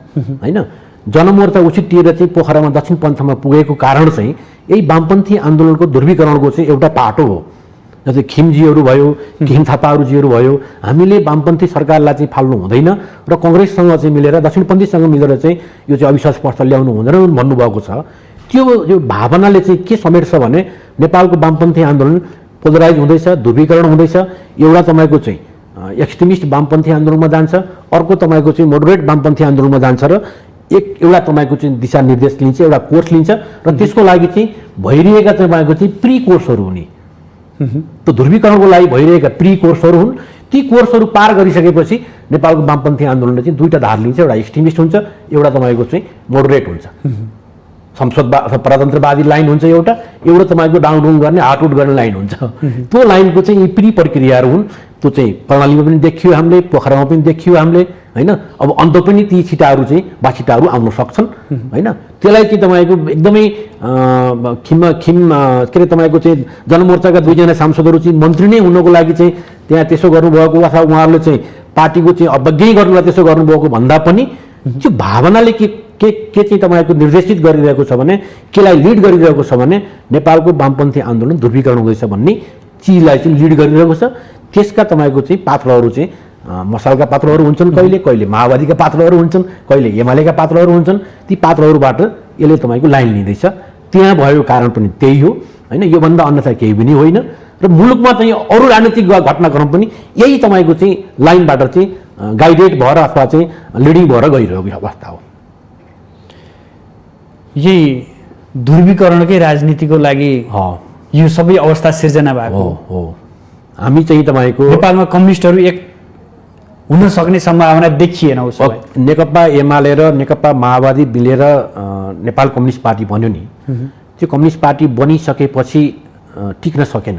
होइन। जनमोर्चा उछिट्टिएर चाहिँ पोखरामा दक्षिण पन्थमा पुगेको कारण चाहिँ यही वामपन्थी आन्दोलनको ध्रुवीकरणको चाहिँ एउटा पाटो हो। जस्तै खिमजीहरू भयो, खिम थापाहरूजीहरू भयो, हामीले वामपन्थी सरकारलाई चाहिँ फाल्नु हुँदैन र कङ्ग्रेससँग चाहिँ मिलेर, दक्षिणपन्थीसँग मिलेर चाहिँ यो चाहिँ अविश्वास प्रस्ताव ल्याउनु हुँदैन भन्नुभएको छ। त्यो यो भावनाले चाहिँ के समेट्छ भने नेपालको वामपन्थी आन्दोलन पोलराइज हुँदैछ, ध्रुवीकरण हुँदैछ। एउटा तपाईँको चाहिँ एक्सट्रिमिस्ट वामपन्थी आन्दोलनमा जान्छ, अर्को तपाईँको चाहिँ मोडरेट वामपन्थी आन्दोलनमा जान्छ र एउटा तपाईँको चाहिँ दिशानिर्देश लिन्छ, एउटा कोर्स लिन्छ र त्यसको लागि चाहिँ भइरहेका तपाईँको चाहिँ प्री कोर्सहरू हुने, त्यो ध्रुवीकरणको लागि भइरहेका प्री कोर्सहरू हुन्। ती कोर्सहरू पार गरिसकेपछि नेपालको वामपन्थी आन्दोलनले चाहिँ दुईवटा धार लिन्छ, एउटा एक्सट्रिमिस्ट हुन्छ, एउटा तपाईँको चाहिँ मोडरेट हुन्छ, संसदवाद प्रजातन्त्रवादी लाइन हुन्छ, एउटा तपाईँको डाउन गर्ने हार्टआउट गर्ने लाइन हुन्छ। त्यो लाइनको चाहिँ यी प्री प्रक्रियाहरू हुन्। त्यो चाहिँ प्रणालीमा पनि देखियो हामीले, पोखरामा पनि देखियो हामीले होइन। अब अन्त पनि ती छिटाहरू चाहिँ बाछिटाहरू आउन सक्छन् होइन। त्यसलाई चाहिँ तपाईँको एकदमै के अरे तपाईँको चाहिँ जनमोर्चाका दुईजना सांसदहरू चाहिँ मन्त्री नै हुनको लागि चाहिँ त्यहाँ त्यसो गर्नुभएको, अथवा उहाँहरूले चाहिँ पार्टीको चाहिँ अवज्ञै गर्नुलाई त्यसो गर्नुभएको भन्दा पनि त्यो भावनाले के चाहिँ तपाईँको निर्देशित गरिरहेको छ भने, केलाई लिड गरिरहेको छ भने नेपालको वामपन्थी आन्दोलन ध्रुवीकरण हुँदैछ भन्ने चिजलाई चाहिँ लिड गरिरहेको छ। त्यसका तपाईँको चाहिँ पात्रहरू चाहिँ मसालका पात्रहरू हुन्छन्, कहिले माओवादीका पात्रहरू हुन्छन्, कहिले एमालेका पात्रहरू हुन्छन्। ती पात्रहरूबाट यसले तपाईँको लाइन लिँदैछ। त्यहाँ भएको कारण पनि त्यही हो होइन, योभन्दा अन्यथा केही पनि होइन। र मुलुकमा चाहिँ अरू राजनीतिक घटनाक्रम पनि यही तपाईँको चाहिँ लाइनबाट चाहिँ गाइडेड भएर अथवा चाहिँ लिडिङ भएर गइरहेको अवस्था हो। यही ध्रुवीकरणकै राजनीतिको लागि यो सबै अवस्था सिर्जना भएको हो। हामी चाहिँ तपाईँको नेपालमा कम्युनिस्टहरू एक हुन सक्ने सम्भावना देखिएन उसो भए। नेकपा एमाले र नेकपा माओवादी मिलेर नेपाल कम्युनिस्ट पार्टी बन्यो नि, त्यो कम्युनिस्ट पार्टी बनिसकेपछि टिक्न सकेन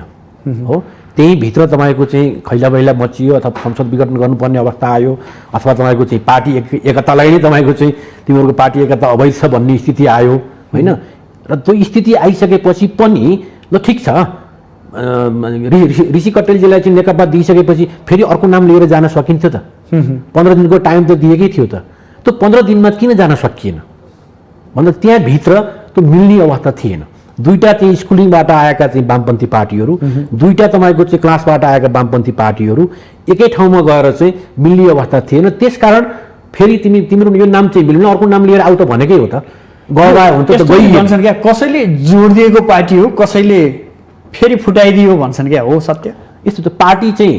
हो। त्यही भित्र तपाईँको चाहिँ खैलाबैला मचियो अथवा संसद विघटन गर्नुपर्ने अवस्था आयो, अथवा तपाईँको चाहिँ पार्टी एकतालाई नै तपाईँको चाहिँ तिमीहरूको पार्टी एकता अवैध छ भन्ने स्थिति आयो होइन। र त्यो स्थिति आइसकेपछि पनि ल ठिक छ, ऋषि कटेलजीलाई चाहिँ नेकपा दिइसकेपछि फेरि अर्को नाम लिएर जान सकिन्थ्यो त। 15 दिनको टाइम त दिएकै थियो त, त्यो 15 दिनमा किन जान सकिएन भन्दा त्यहाँभित्र त्यो मिल्ने अवस्था थिएन। दुईटा चाहिँ स्कुलिङबाट आएका चाहिँ वामपन्थी पार्टीहरू, दुईटा तपाईँको चाहिँ क्लासबाट आएका वामपन्थी पार्टीहरू एकै ठाउँमा गएर चाहिँ मिल्ने अवस्था थिएन। त्यसकारण फेरि तिम्रो यो नाम चाहिँ मिल्दैन, अर्को नाम लिएर आउ त भनेकै हो त, गए हुन्छ त भन्छन् क्या, कसैले जोड दिएको पार्टी हो, कसैले फेरि फुटाइदियो भन्छन् क्या, हो सत्य यस्तो त। पार्टी चाहिँ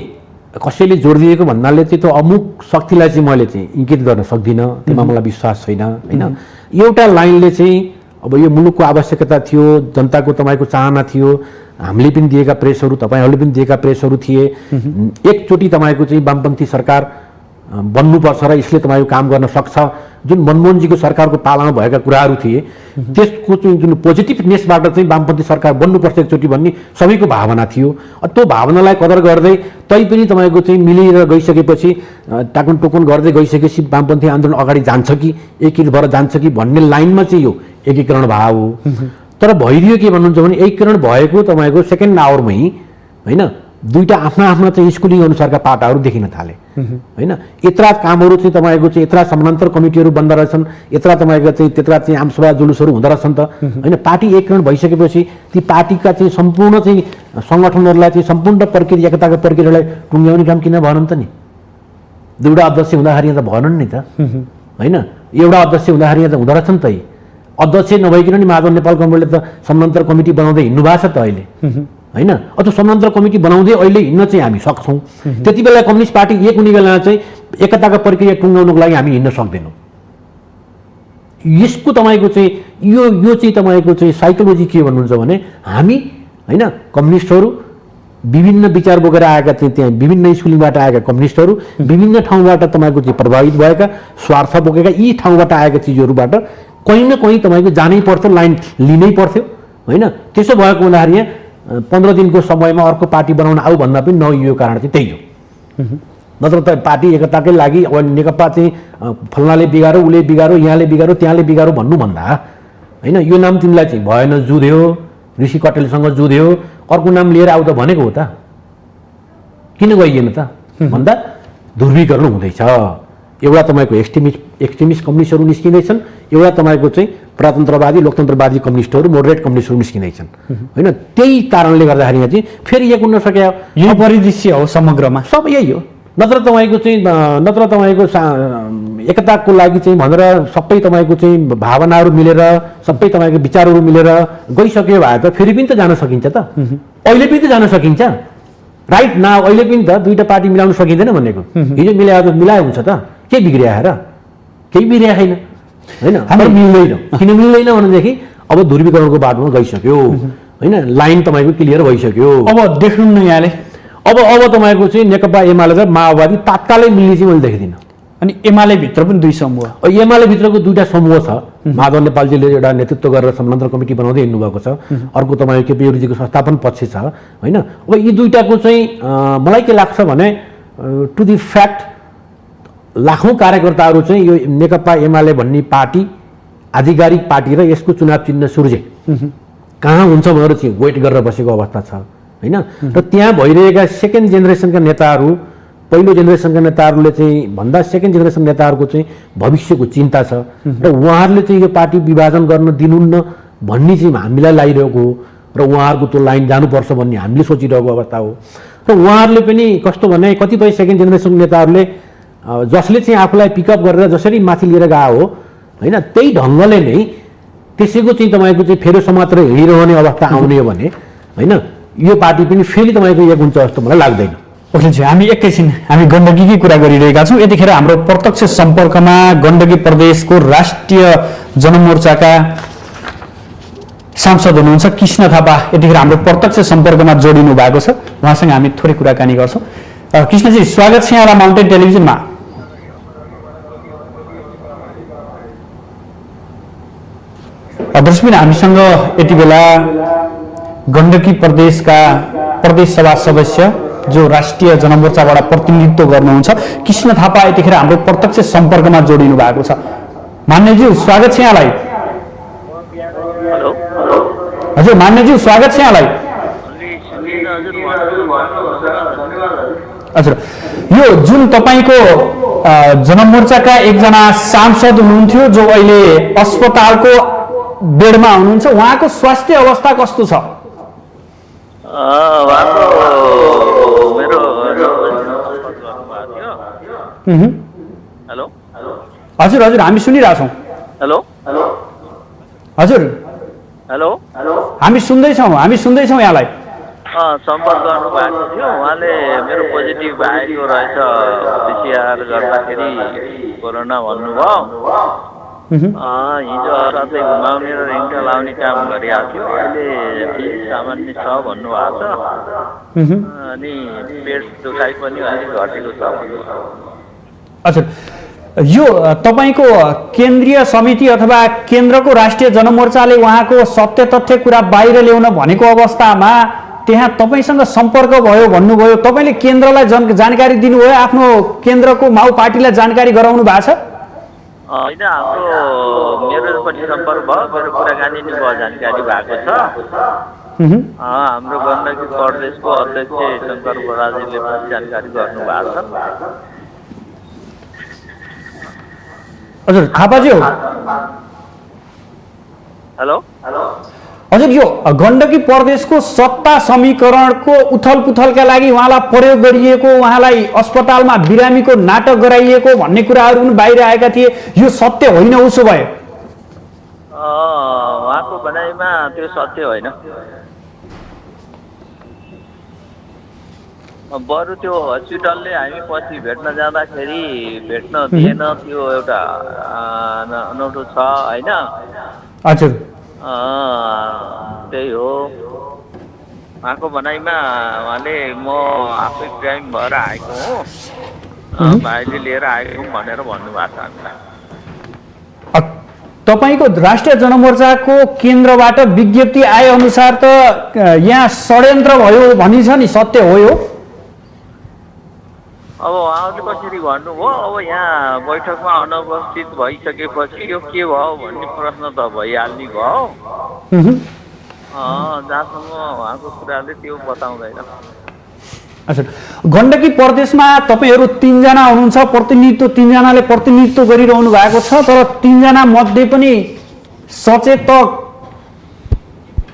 कसैले जोड दिएको भन्नाले चाहिँ त्यो अमुक शक्तिलाई चाहिँ मैले चाहिँ इङ्गित गर्न सक्दिनँ, त्यसमा मलाई विश्वास छैन होइन। एउटा लाइनले चाहिँ अब यो मुलुकको आवश्यकता थियो, जनताको तपाईँको चाहना थियो, हामीले पनि दिएका प्रेसहरू, तपाईँहरूले पनि दिएका प्रेसहरू थिए, एकचोटि तपाईँको चाहिँ वामपन्थी सरकार बन्नुपर्छ र यसले तपाईँको काम गर्न सक्छ, जुन मनमोहनजीको सरकारको पालामा भएका कुराहरू थिए, त्यसको चाहिँ जुन पोजिटिभनेसबाट चाहिँ वामपन्थी सरकार बन्नुपर्छ एकचोटि भन्ने सबैको भावना थियो। त्यो भावनालाई कदर गर्दै तैपनि तपाईँको चाहिँ मिलेर गइसकेपछि, टाकुन टोकुन गर्दै गइसकेपछि वामपन्थी आन्दोलन अगाडि जान्छ कि एकीकृत भएर जान्छ कि भन्ने लाइनमा चाहिँ यो एकीकरण भाव हो। तर भइदियो के भन्नुहुन्छ भने एकीकरण भएको तपाईँको सेकेन्ड आवरमै होइन दुईटा आफ्ना आफ्ना चाहिँ स्कुलिङ अनुसारका पाटाहरू देखिन थाले होइन। यत्रा कामहरू चाहिँ तपाईँको चाहिँ यत्रा समानान्तर कमिटीहरू बन्द रहेछन्, यत्रा तपाईँको चाहिँ त्यत्रा चाहिँ आमसभा जुलुसहरू हुँदो रहेछन् त होइन। पार्टी एकीकरण भइसकेपछि ती पार्टीका चाहिँ सम्पूर्ण चाहिँ सङ्गठनहरूलाई चाहिँ सम्पूर्ण प्रक्रिया एकताको प्रक्रियालाई टुङ्ग्याउने काम किन भएन त नि? दुईवटा अध्यक्ष हुँदाखेरि त भएनन् नि त होइन। एउटा अध्यक्ष हुँदाखेरि त हुँदो रहेछ नि त। अध्यक्ष नभइकन नि माधव नेपाल कङ्ग्रेसले त समानान्तर कमिटी बनाउँदै हिँड्नु भएको छ त अहिले होइन। अथवा समानान्तर कमिटी बनाउँदै अहिले हिँड्न चाहिँ हामी सक्छौँ। त्यति बेला कम्युनिस्ट पार्टी एक हुने बेला चाहिँ एकताको प्रक्रिया टुङ्गाउनुको लागि हामी हिँड्न सक्दैनौँ। यसको तपाईँको चाहिँ यो चाहिँ तपाईँको चाहिँ साइकोलोजी के भन्नुहुन्छ भने हामी होइन कम्युनिस्टहरू विभिन्न विचार बोकेर आएका चाहिँ त्यहाँ विभिन्न स्कुलिङबाट आएका कम्युनिस्टहरू विभिन्न ठाउँबाट तपाईँको चाहिँ प्रभावित भएका स्वार्थ बोकेका यी ठाउँबाट आएका चिजहरूबाट कहीँ न कहीँ तपाईँको जानै पर्थ्यो, लाइन लिनै पर्थ्यो होइन। त्यसो भएको हुँदाखेरि यहाँ 15 दिनको समयमा अर्को पार्टी बनाउन आऊ भन्दा पनि नहुएको कारण चाहिँ त्यही हो। नत्र त पार्टी एकताकै लागि अब नेकपा चाहिँ फल्नाले बिगारो, उसले बिगारो, यहाँले बिगारो, त्यहाँले बिगारो भन्नुभन्दा होइन यो नाम तिमीलाई चाहिँ भएन, जुध्यो, ऋषि कटेलसँग जुध्यो, अर्को नाम लिएर आऊ त भनेको हो त, किन गइएन त भन्दा ध्रुवीकरण हुँदैछ। एउटा तपाईँको एक्सट्रिमिस्ट कम्युनिस्टहरू निस्किँदैछन्, एउटा तपाईँको चाहिँ प्रजातन्त्रवादी लोकतन्त्रवादी कम्युनिस्टहरू मोडरेट कम्युनिस्टहरू निस्किँदैछन् होइन। त्यही कारणले गर्दाखेरि यहाँ चाहिँ फेरि एक हुन सक्यो। यो परिदृश्य हो समग्रमा, सब यही हो। नत्र तपाईँको एकताको लागि चाहिँ भनेर सबै तपाईँको चाहिँ भावनाहरू मिलेर सबै तपाईँको विचारहरू मिलेर गइसक्यो भए त फेरि पनि त जान सकिन्छ त, अहिले पनि त जान सकिन्छ राइट न। अहिले पनि त दुईटा पार्टी मिलाउन सकिँदैन भनेको, हिजो मिलायो त मिलायो हुन्छ त, के बिग्रिया र केही बिग्रिया छैन होइन। हाम्रो मिल्दैन, किन मिल्दैन भनेदेखि अब ध्रुवीकरणको बाटोमा गइसक्यो होइन, लाइन तपाईँको क्लियर भइसक्यो। अब देख्नु न यहाँले अब तपाईँको चाहिँ नेकपा एमाले र माओवादी तात्कालै मिल्ने चाहिँ मैले देख्दिनँ। अनि एमाले भित्र पनि दुई समूह, एमाले भित्रको दुईटा समूह छ। माधव नेपालजीले एउटा नेतृत्व गरेर समानान्तर कमिटी बनाउँदै हिँड्नुभएको छ, अर्को तपाईँको केपी ओलीजीको संस्थापन पक्ष छ होइन। अब यी दुईटाको चाहिँ मलाई के लाग्छ भने टु दि फ्याक्ट लाखौँ कार्यकर्ताहरू चाहिँ यो नेकपा एमाले भन्ने पार्टी आधिकारिक पार्टी र यसको चुनाव चिन्ह सुर्जे कहाँ हुन्छ भनेर चाहिँ वेट गरेर बसेको अवस्था छ होइन। र त्यहाँ भइरहेका सेकेन्ड जेनेरेसनका नेताहरू, पहिलो जेनेरेसनका नेताहरूले चाहिँ भन्दा सेकेन्ड जेनेरेसन नेताहरूको चाहिँ भविष्यको चिन्ता छ र उहाँहरूले चाहिँ यो पार्टी विभाजन गर्न दिनुहुन्न भन्ने चाहिँ हामीलाई लागिरहेको हो र उहाँहरूको त्यो लाइन जानुपर्छ भन्ने हामीले सोचिरहेको अवस्था हो। र उहाँहरूले पनि कस्तो भने कतिपय सेकेन्ड जेनेरेसन नेताहरूले जसले चाहिँ आफूलाई पिकअप गरेर जसरी माथि लिएर गएको हो होइन, त्यही ढङ्गले नै त्यसैको चाहिँ तपाईँको चाहिँ फेरि समात्र हिँडिरहने अवस्था आउने हो भने होइन यो पार्टी पनि फेरि तपाईँको एक हुन्छ जस्तो मलाई लाग्दैन। ओके, हामी एकैछिन हामी गण्डकीकै कुरा गरिरहेका छौँ। यतिखेर हाम्रो प्रत्यक्ष सम्पर्कमा गण्डकी प्रदेशको राष्ट्रिय जनमोर्चाका सांसद हुनुहुन्छ कृष्ण थापा, यतिखेर हाम्रो प्रत्यक्ष सम्पर्कमा जोडिनु भएको छ। उहाँसँग हामी थोरै कुराकानी गर्छौँ। कृष्णजी स्वागत छ यहाँलाई माउन्टेन टेलिभिजनमा। दर्शकबिन हामीसँग यति बेला गण्डकी प्रदेशका प्रदेश सभा सदस्य जो राष्ट्रिय जनमोर्चाबाट प्रतिनिधित्व गर्नुहुन्छ कृष्ण थापा यतिखेर हाम्रो प्रत्यक्ष सम्पर्कमा जोडिनु भएको छ। मान्यज्यू स्वागत छ यहाँलाई। हजुर मान्यज्यू स्वागत छ यहाँलाई। हजुर यो जुन तपाईको जनमोर्चाका एकजना सांसद हुनुहुन्थ्यो जो अहिले अस्पतालको बेडमा हुनुहुन्छ, उहाँको स्वास्थ्य अवस्था कस्तो छ? हेलो हजुर हजुर हामी सुनिरहेछौँ। हेलो हजुर हेलो हामी सुन्दैछौँ यहाँलाई। सम्पर्क गर्नुभएको थियो, उहाँले मेरो पोजिटिभ आएको रहेछ पिसिआर गर्दाखेरि कोरोना भन्नुभयो। हिजो रातै घुमाउने र रिङ्टा लाउने काम गरिरहेको थियो, अहिले अलिक सामान्य छ भन्नुभएको छ। अनि पेट दुखाइ पनि अलिक घटेको छ भन्नुभयो। हजुर यो तपाईको केन्द्रीय समिति अथवा केन्द्रको राष्ट्रिय जनमोर्चाले उहाँको सत्य तथ्य कुरा बाहिर ल्याउन भनेको अवस्थामा त्यहाँ तपाईसँग सम्पर्क भयो भन्नुभयो, तपाईँले केन्द्रलाई जानकारी दिनुभयो, आफ्नो केन्द्रको माउ पार्टीलाई जानकारी गराउनु भएको छ? होइन, मेरोपट्टि सम्पर्क भयो, मेरो कुराकानी नै भयो, जानकारी भएको छ। हाम्रो गण्डकी प्रदेशको अध्यक्ष शङ्कर बराजीले पनि जानकारी गर्नुभएको छ। हजुर थापाजी हो। हेलो हजुर यो गण्डकी प्रदेशको सत्ता समीकरणको उथल पुथलका लागि उहाँलाई प्रयोग गरिएको, उहाँलाई अस्पतालमा बिरामीको नाटक गराइएको भन्ने कुराहरू पनि बाहिर आएका थिए, यो सत्य होइन? उसो भए उहाँको भनाइमा त्यो सत्य होइन। बरु त्यो हस्पिटलले हामी पछि भेट्न जाँदाखेरि भेट्न दिएन, त्यो एउटा अनौठो छ होइन। हजुर त्यही हो उहाँको भनाइमा। उहाँले म आफै क्राइम भएर आएको हुँ, भाइले लिएर आएको हुँ भनेर भन्नुभएको छ हामीलाई। तपाईँको राष्ट्रिय जनमोर्चाको केन्द्रबाट विज्ञप्ति आए अनुसार त यहाँ षड्यन्त्र भयो भनिन्छ नि, सत्य हो यो? अब उहाँले कसरी भन्नुभयो, अब यहाँ बैठकमा अनुपस्थित भइसकेपछि यो के भयो भन्ने प्रश्न त भइहाल्ने भयो। जहाँसम्म उहाँको कुराले त्यो बताउँदैन। अच्छा, गण्डकी प्रदेशमा तपाईँहरू 3 जना हुनुहुन्छ, प्रतिनिधित्व 3 जनाले प्रतिनिधित्व गरिरहनु भएको छ, तर 3 जना मध्ये पनि सचेतक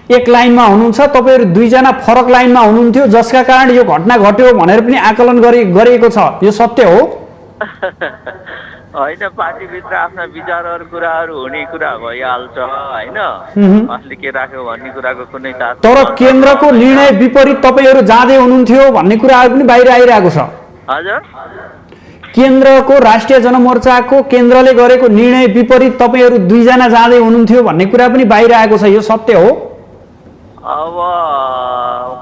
एक लाइनमा हुनुहुन्छ, तपाईँहरू 2 जना फरक लाइनमा हुनुहुन्थ्यो, जसका कारण यो घटना घट्यो भनेर पनि आकलन गरिएको छ, यो सत्य हो? होइन, पार्टीभित्र आफ्ना विचारहरू कुराहरू हुने कुरा भइहाल्छ होइन, असली के राख्यो भन्ने कुराको कुनै तार। तर केन्द्रको निर्णय विपरीत तपाईँहरू जाँदै हुनुहुन्थ्यो भन्ने कुराहरू पनि बाहिर आइरहेको छ। हजुर, केन्द्रको राष्ट्रिय जनमोर्चाको केन्द्रले गरेको निर्णय विपरीत तपाईँहरू 2 जना जाँदै हुनुहुन्थ्यो भन्ने कुरा पनि बाहिर आएको छ, यो सत्य हो? अब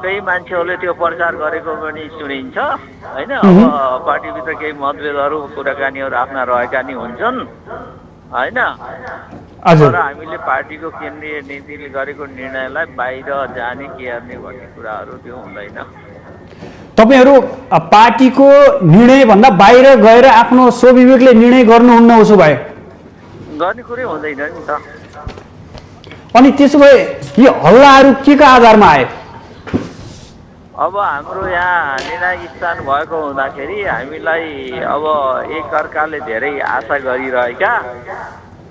केही मान्छेहरूले त्यो प्रचार गरेको पनि सुनिन्छ होइन। अब पार्टीभित्र केही मतभेदहरू कुराकानीहरू आफ्ना रहेका नि हुन्छन् होइन। तर हामीले पार्टीको केन्द्रीय नीतिले गरेको निर्णयलाई बाहिर जाने के गर्ने भन्ने कुराहरू त्यो हुँदैन। तपाईहरू पार्टीको निर्णय भन्दा बाहिर गएर आफ्नो स्वविवेकले निर्णय गर्नुहुन्न, उसो भए गर्ने कुरै हुँदैन नि त। अनि त्यसो भए यो हल्लाहरू के का आधारमा आए? अब हाम्रो यहाँ निर्णायक स्थान भएको हुँदाखेरि हामीलाई अब एक अर्काले धेरै आशा गरिरहेका,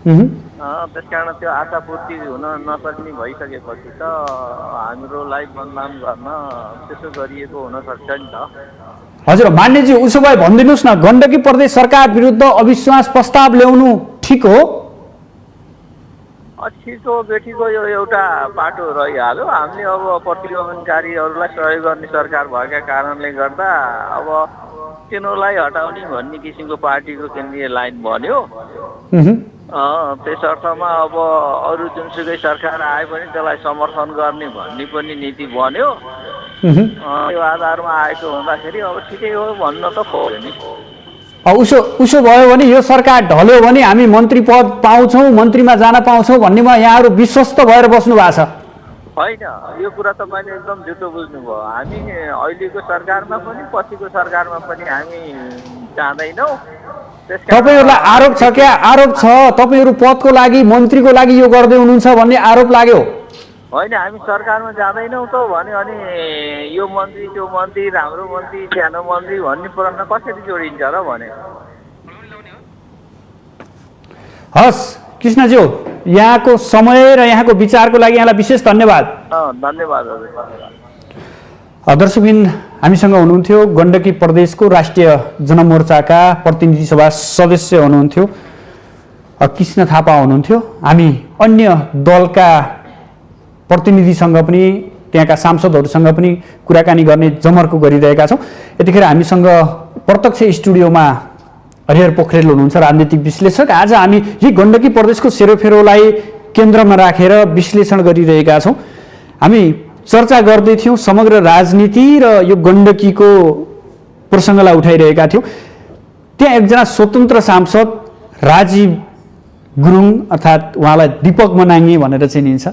त्यस कारण त्यो आशा पूर्ति हुन नसक्ने भइसकेपछि त हामीलाई बदनाम गर्न त्यसो गरिएको हुन सक्छ नि त। हजुर मान्यजी, उसो भए भनिदिनुहोस् न, गण्डकी प्रदेश सरकार विरुद्ध अविश्वास प्रस्ताव ल्याउनु ठिक हो? छिटो बेठीको यो एउटा बाटो रहिहाल्यो। हामीले अब प्रतिगमनकारीहरूलाई सहयोग गर्ने सरकार भएका कारणले गर्दा अब तिनीहरूलाई हटाउने भन्ने किसिमको पार्टीको केन्द्रीय लाइन बन्यो। त्यस अर्थमा अब अरू जुनसुकै सरकार आए पनि त्यसलाई समर्थन गर्ने भन्ने पनि नीति बन्यो। त्यो आधारमा आएको हुँदाखेरि अब ठिकै हो भन्न त खोज्यो नि। उसो भयो भने यो सरकार ढल्यो भने हामी मन्त्री पद पाउँछौँ, मन्त्रीमा जान पाउँछौँ भन्नेमा यहाँहरू विश्वस्त भएर बस्नु भएको छ? होइन, यो कुरा तपाईँले एकदम झुटो बुझ्नुभयो। हामी अहिलेको सरकारमा पनि पछिको सरकारमा पनि हामी जाँदैनौँ। तपाईँहरूलाई आरोप छ क्या? आरोप छ तपाईँहरू पदको लागि, मन्त्रीको लागि यो गर्दै हुनुहुन्छ भन्ने आरोप लाग्यो। होइन, हामी सरकारमा जाँदैनौँ त भने अनि यो मन्त्री त्यो मन्त्री, राम्रो मन्त्री सानो मन्त्री भन्ने प्रश्न कसरी जोडिन्छ र भने। हस् कृष्णज्यू, यहाँको समय र यहाँको विचारको लागि यहाँलाई विशेष धन्यवाद। धन्यवाद हजुर, धन्यवाद। दर्शकबिन, हामीसँग हुनुहुन्थ्यो गण्डकी प्रदेशको राष्ट्रिय जनमोर्चाका प्रतिनिधि सभा सदस्य हुनुहुन्थ्यो कृष्ण थापा हुनुहुन्थ्यो। हामी अन्य दलका प्रतिनिधिसँग पनि, त्यहाँका सांसदहरूसँग पनि कुराकानी गर्ने जमर्को गरिरहेका छौँ। यतिखेर हामीसँग प्रत्यक्ष स्टुडियोमा हरिहर पोखरेल हुनुहुन्छ, राजनीतिक विश्लेषक। आज हामी यही गण्डकी प्रदेशको सेरोफेरोलाई केन्द्रमा राखेर विश्लेषण गरिरहेका छौँ। हामी चर्चा गर्दै थियौँ समग्र राजनीति र यो गण्डकीको प्रसङ्गलाई उठाइरहेका थियौँ। त्यहाँ एकजना स्वतन्त्र सांसद राजीव गुरुङ अर्थात् उहाँलाई दीपक मनाङ्गे भनेर चिनिन्छ,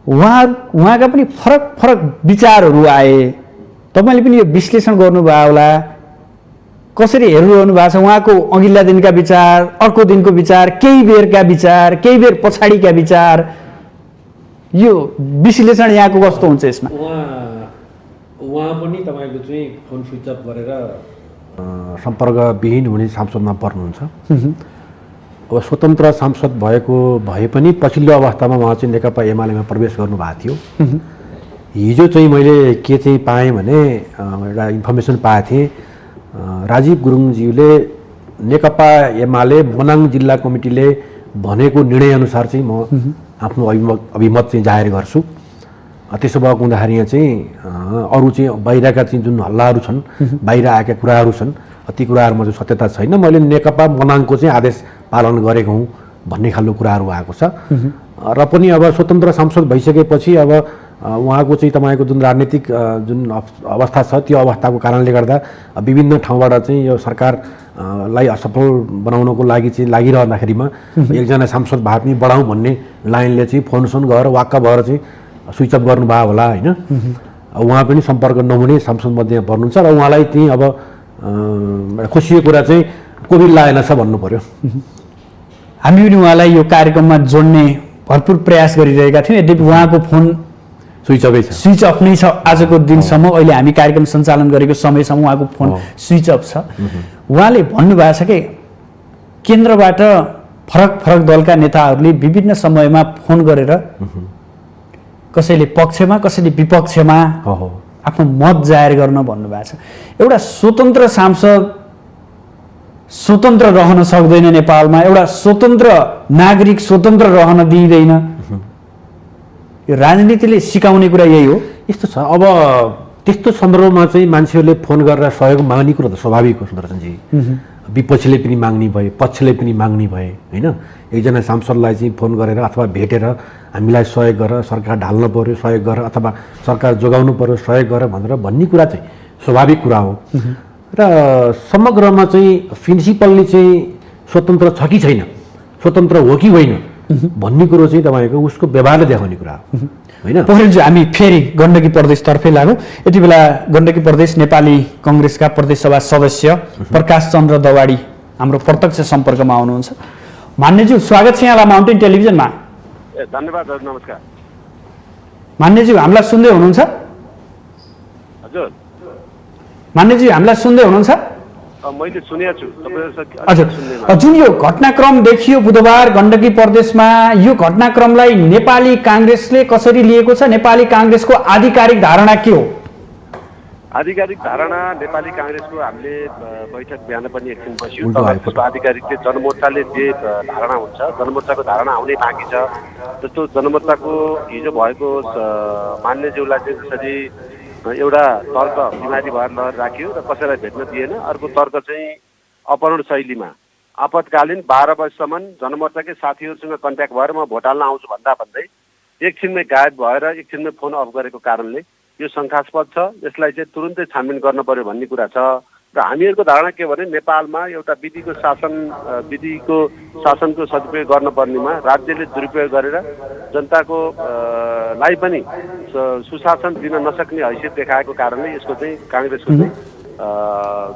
उहाँका पनि फरक फरक विचारहरू आए। तपाईँले पनि यो विश्लेषण गर्नुभयो होला, कसरी हेरिरहनु भएको छ उहाँको अघिल्ला दिनका विचार, अर्को दिनको विचार, केही बेरका विचार, केही बेर पछाडिका विचार, यो विश्लेषण यहाँको कस्तो हुन्छ यसमा? उहाँ पनि तपाईँको चाहिँ फोन स्विच अफ गरेर सम्पर्कविहीन हुने सांसदमा पर्नुहुन्छ। अब स्वतन्त्र सांसद भए पनि पछिल्लो अवस्थामा उहाँ चाहिँ नेकपा एमालेमा प्रवेश गर्नुभएको थियो। हिजो चाहिँ मैले के चाहिँ पाएँ भने एउटा इन्फर्मेसन पाएको थिएँ, राजीव गुरुङज्यूले नेकपा एमाले मनाङ जिल्ला कमिटीले भनेको निर्णयअनुसार चाहिँ म आफ्नो अभिमत चाहिँ जाहेर गर्छु। त्यसो भएको हुँदाखेरि यहाँ चाहिँ अरू चाहिँ बाहिरका चाहिँ जुन हल्लाहरू छन्, बाहिर आएका कुराहरू छन्, ती कुराहरूमा चाहिँ सत्यता छैन। मैले नेकपा मनाङको चाहिँ आदेश पालन गरेको हुँ भन्ने खालको कुराहरू आएको छ। र पनि अब स्वतन्त्र सांसद भइसकेपछि अब उहाँको चाहिँ तपाईँको जुन राजनीतिक जुन अवस्था छ त्यो अवस्थाको कारणले गर्दा विभिन्न ठाउँबाट चाहिँ यो सरकारलाई असफल बनाउनको लागि चाहिँ लागिरहँदाखेरिमा एकजना सांसद भए पनि बढाउँ भन्ने लाइनले चाहिँ फोन गरेर वाक्क भएर चाहिँ स्विच अफ गर्नुभयो होला होइन। उहाँ पनि सम्पर्क नहुने सांसदमध्ये पर्नुहुन्छ र उहाँलाई चाहिँ अब खुसीको कुरा चाहिँ कोभिड लागेन छ भन्नु पर्यो। हामी पनि उहाँलाई यो कार्यक्रममा जोड्ने भरपुर प्रयास गरिरहेका थियौँ, यद्यपि उहाँको फोन स्विच अफ नै छ आजको दिनसम्म। अहिले हामी कार्यक्रम सञ्चालन गरेको समयसम्म उहाँको फोन स्विच अफ छ। उहाँले भन्नुभएको छ कि केन्द्रबाट फरक फरक दलका नेताहरूले विभिन्न समयमा फोन गरेर कसैले पक्षमा कसैले विपक्षमा आफ्नो मत जाहेर गर्न भन्नुभएको छ। एउटा स्वतन्त्र सांसद स्वतन्त्र रहन सक्दैन नेपालमा, एउटा स्वतन्त्र नागरिक स्वतन्त्र रहन दिइँदैन। यो राजनीतिले सिकाउने कुरा यही हो। यस्तो छ, अब त्यस्तो सन्दर्भमा चाहिँ मान्छेहरूले फोन गरेर सहयोग माग्ने कुरो त स्वाभाविक हो सुदर्शनजी। विपक्षीले पनि माग्ने भए, पक्षले पनि माग्ने भए होइन। एकजना सांसदलाई चाहिँ फोन गरेर अथवा भेटेर हामीलाई सहयोग गर, सरकार ढाल्नु पर्यो सहयोग गर, अथवा सरकार जोगाउनु पर्यो सहयोग गर भनेर भन्ने कुरा चाहिँ स्वाभाविक कुरा हो। र समग्रमा चाहिँ प्रिन्सिपलले चाहिँ स्वतन्त्र छ कि छैन, स्वतन्त्र हो कि होइन भन्ने कुरो चाहिँ तपाईँको उसको व्यवहारले देखाउने कुरा हो होइन। पोखरेलजी, हामी फेरि गण्डकी प्रदेशतर्फै लागौँ। यति बेला गण्डकी प्रदेश नेपाली कङ्ग्रेसका प्रदेश सभा सदस्य प्रकाश चन्द्र दवाडी हाम्रो प्रत्यक्ष सम्पर्कमा आउनुहुन्छ। मान्यज्यू, स्वागत छ यहाँलाई माउन्टेन टेलिभिजनमा। धन्यवाद हजुर, नमस्कार। मान्यज्यू, हामीलाई सुन्दै हुनुहुन्छ? हजुर मान्यज्यू, हामीलाई सुन्दै हुनुहुन्छ? मैले सुनेको छु। हजुर, जुन यो घटनाक्रम देखियो बुधबार गण्डकी प्रदेशमा, यो घटनाक्रमलाई नेपाली काङ्ग्रेसले कसरी लिएको छ? नेपाली काङ्ग्रेसको आधिकारिक धारणा के हो? आधिकारिक धारणा नेपाली काङ्ग्रेसको हामीले बैठक बिहान पनि एकछिन बस्यौँ। त्यसको आधिकारिक चाहिँ जनमोर्चाले जे धारणा हुन्छ, जनमोर्चाको धारणा आउनै बाँकी छ। जस्तो जनमोर्चाको हिजो भएको मान्यज्यूलाई चाहिँ जसरी एउटा तर्क बिमारी भएर लहर राख्यो र कसैलाई भेट्न दिएन, अर्को तर्क चाहिँ अपहरण शैलीमा आपतकालीन 12 बजीसम्म जनमोर्चाकै साथीहरूसँग कन्ट्याक्ट भएर म भोट हाल्न आउँछु भन्दा भन्दै एकछिनमै गायब भएर एकछिनमै फोन अफ गरेको कारणले यो शङ्कास्पद छ, यसलाई चाहिँ तुरुन्तै छानबिन गर्न पर्यो भन्ने कुरा छ। र हामीहरूको धारणा के भने नेपालमा एउटा विधिको शासनको सदुपयोग गर्नुपर्नेमा राज्यले दुरुपयोग गरेर जनताको लाई पनि सुशासन दिन नसक्ने हैसियत देखाएको कारणले यसको चाहिँ काङ्ग्रेसको चाहिँ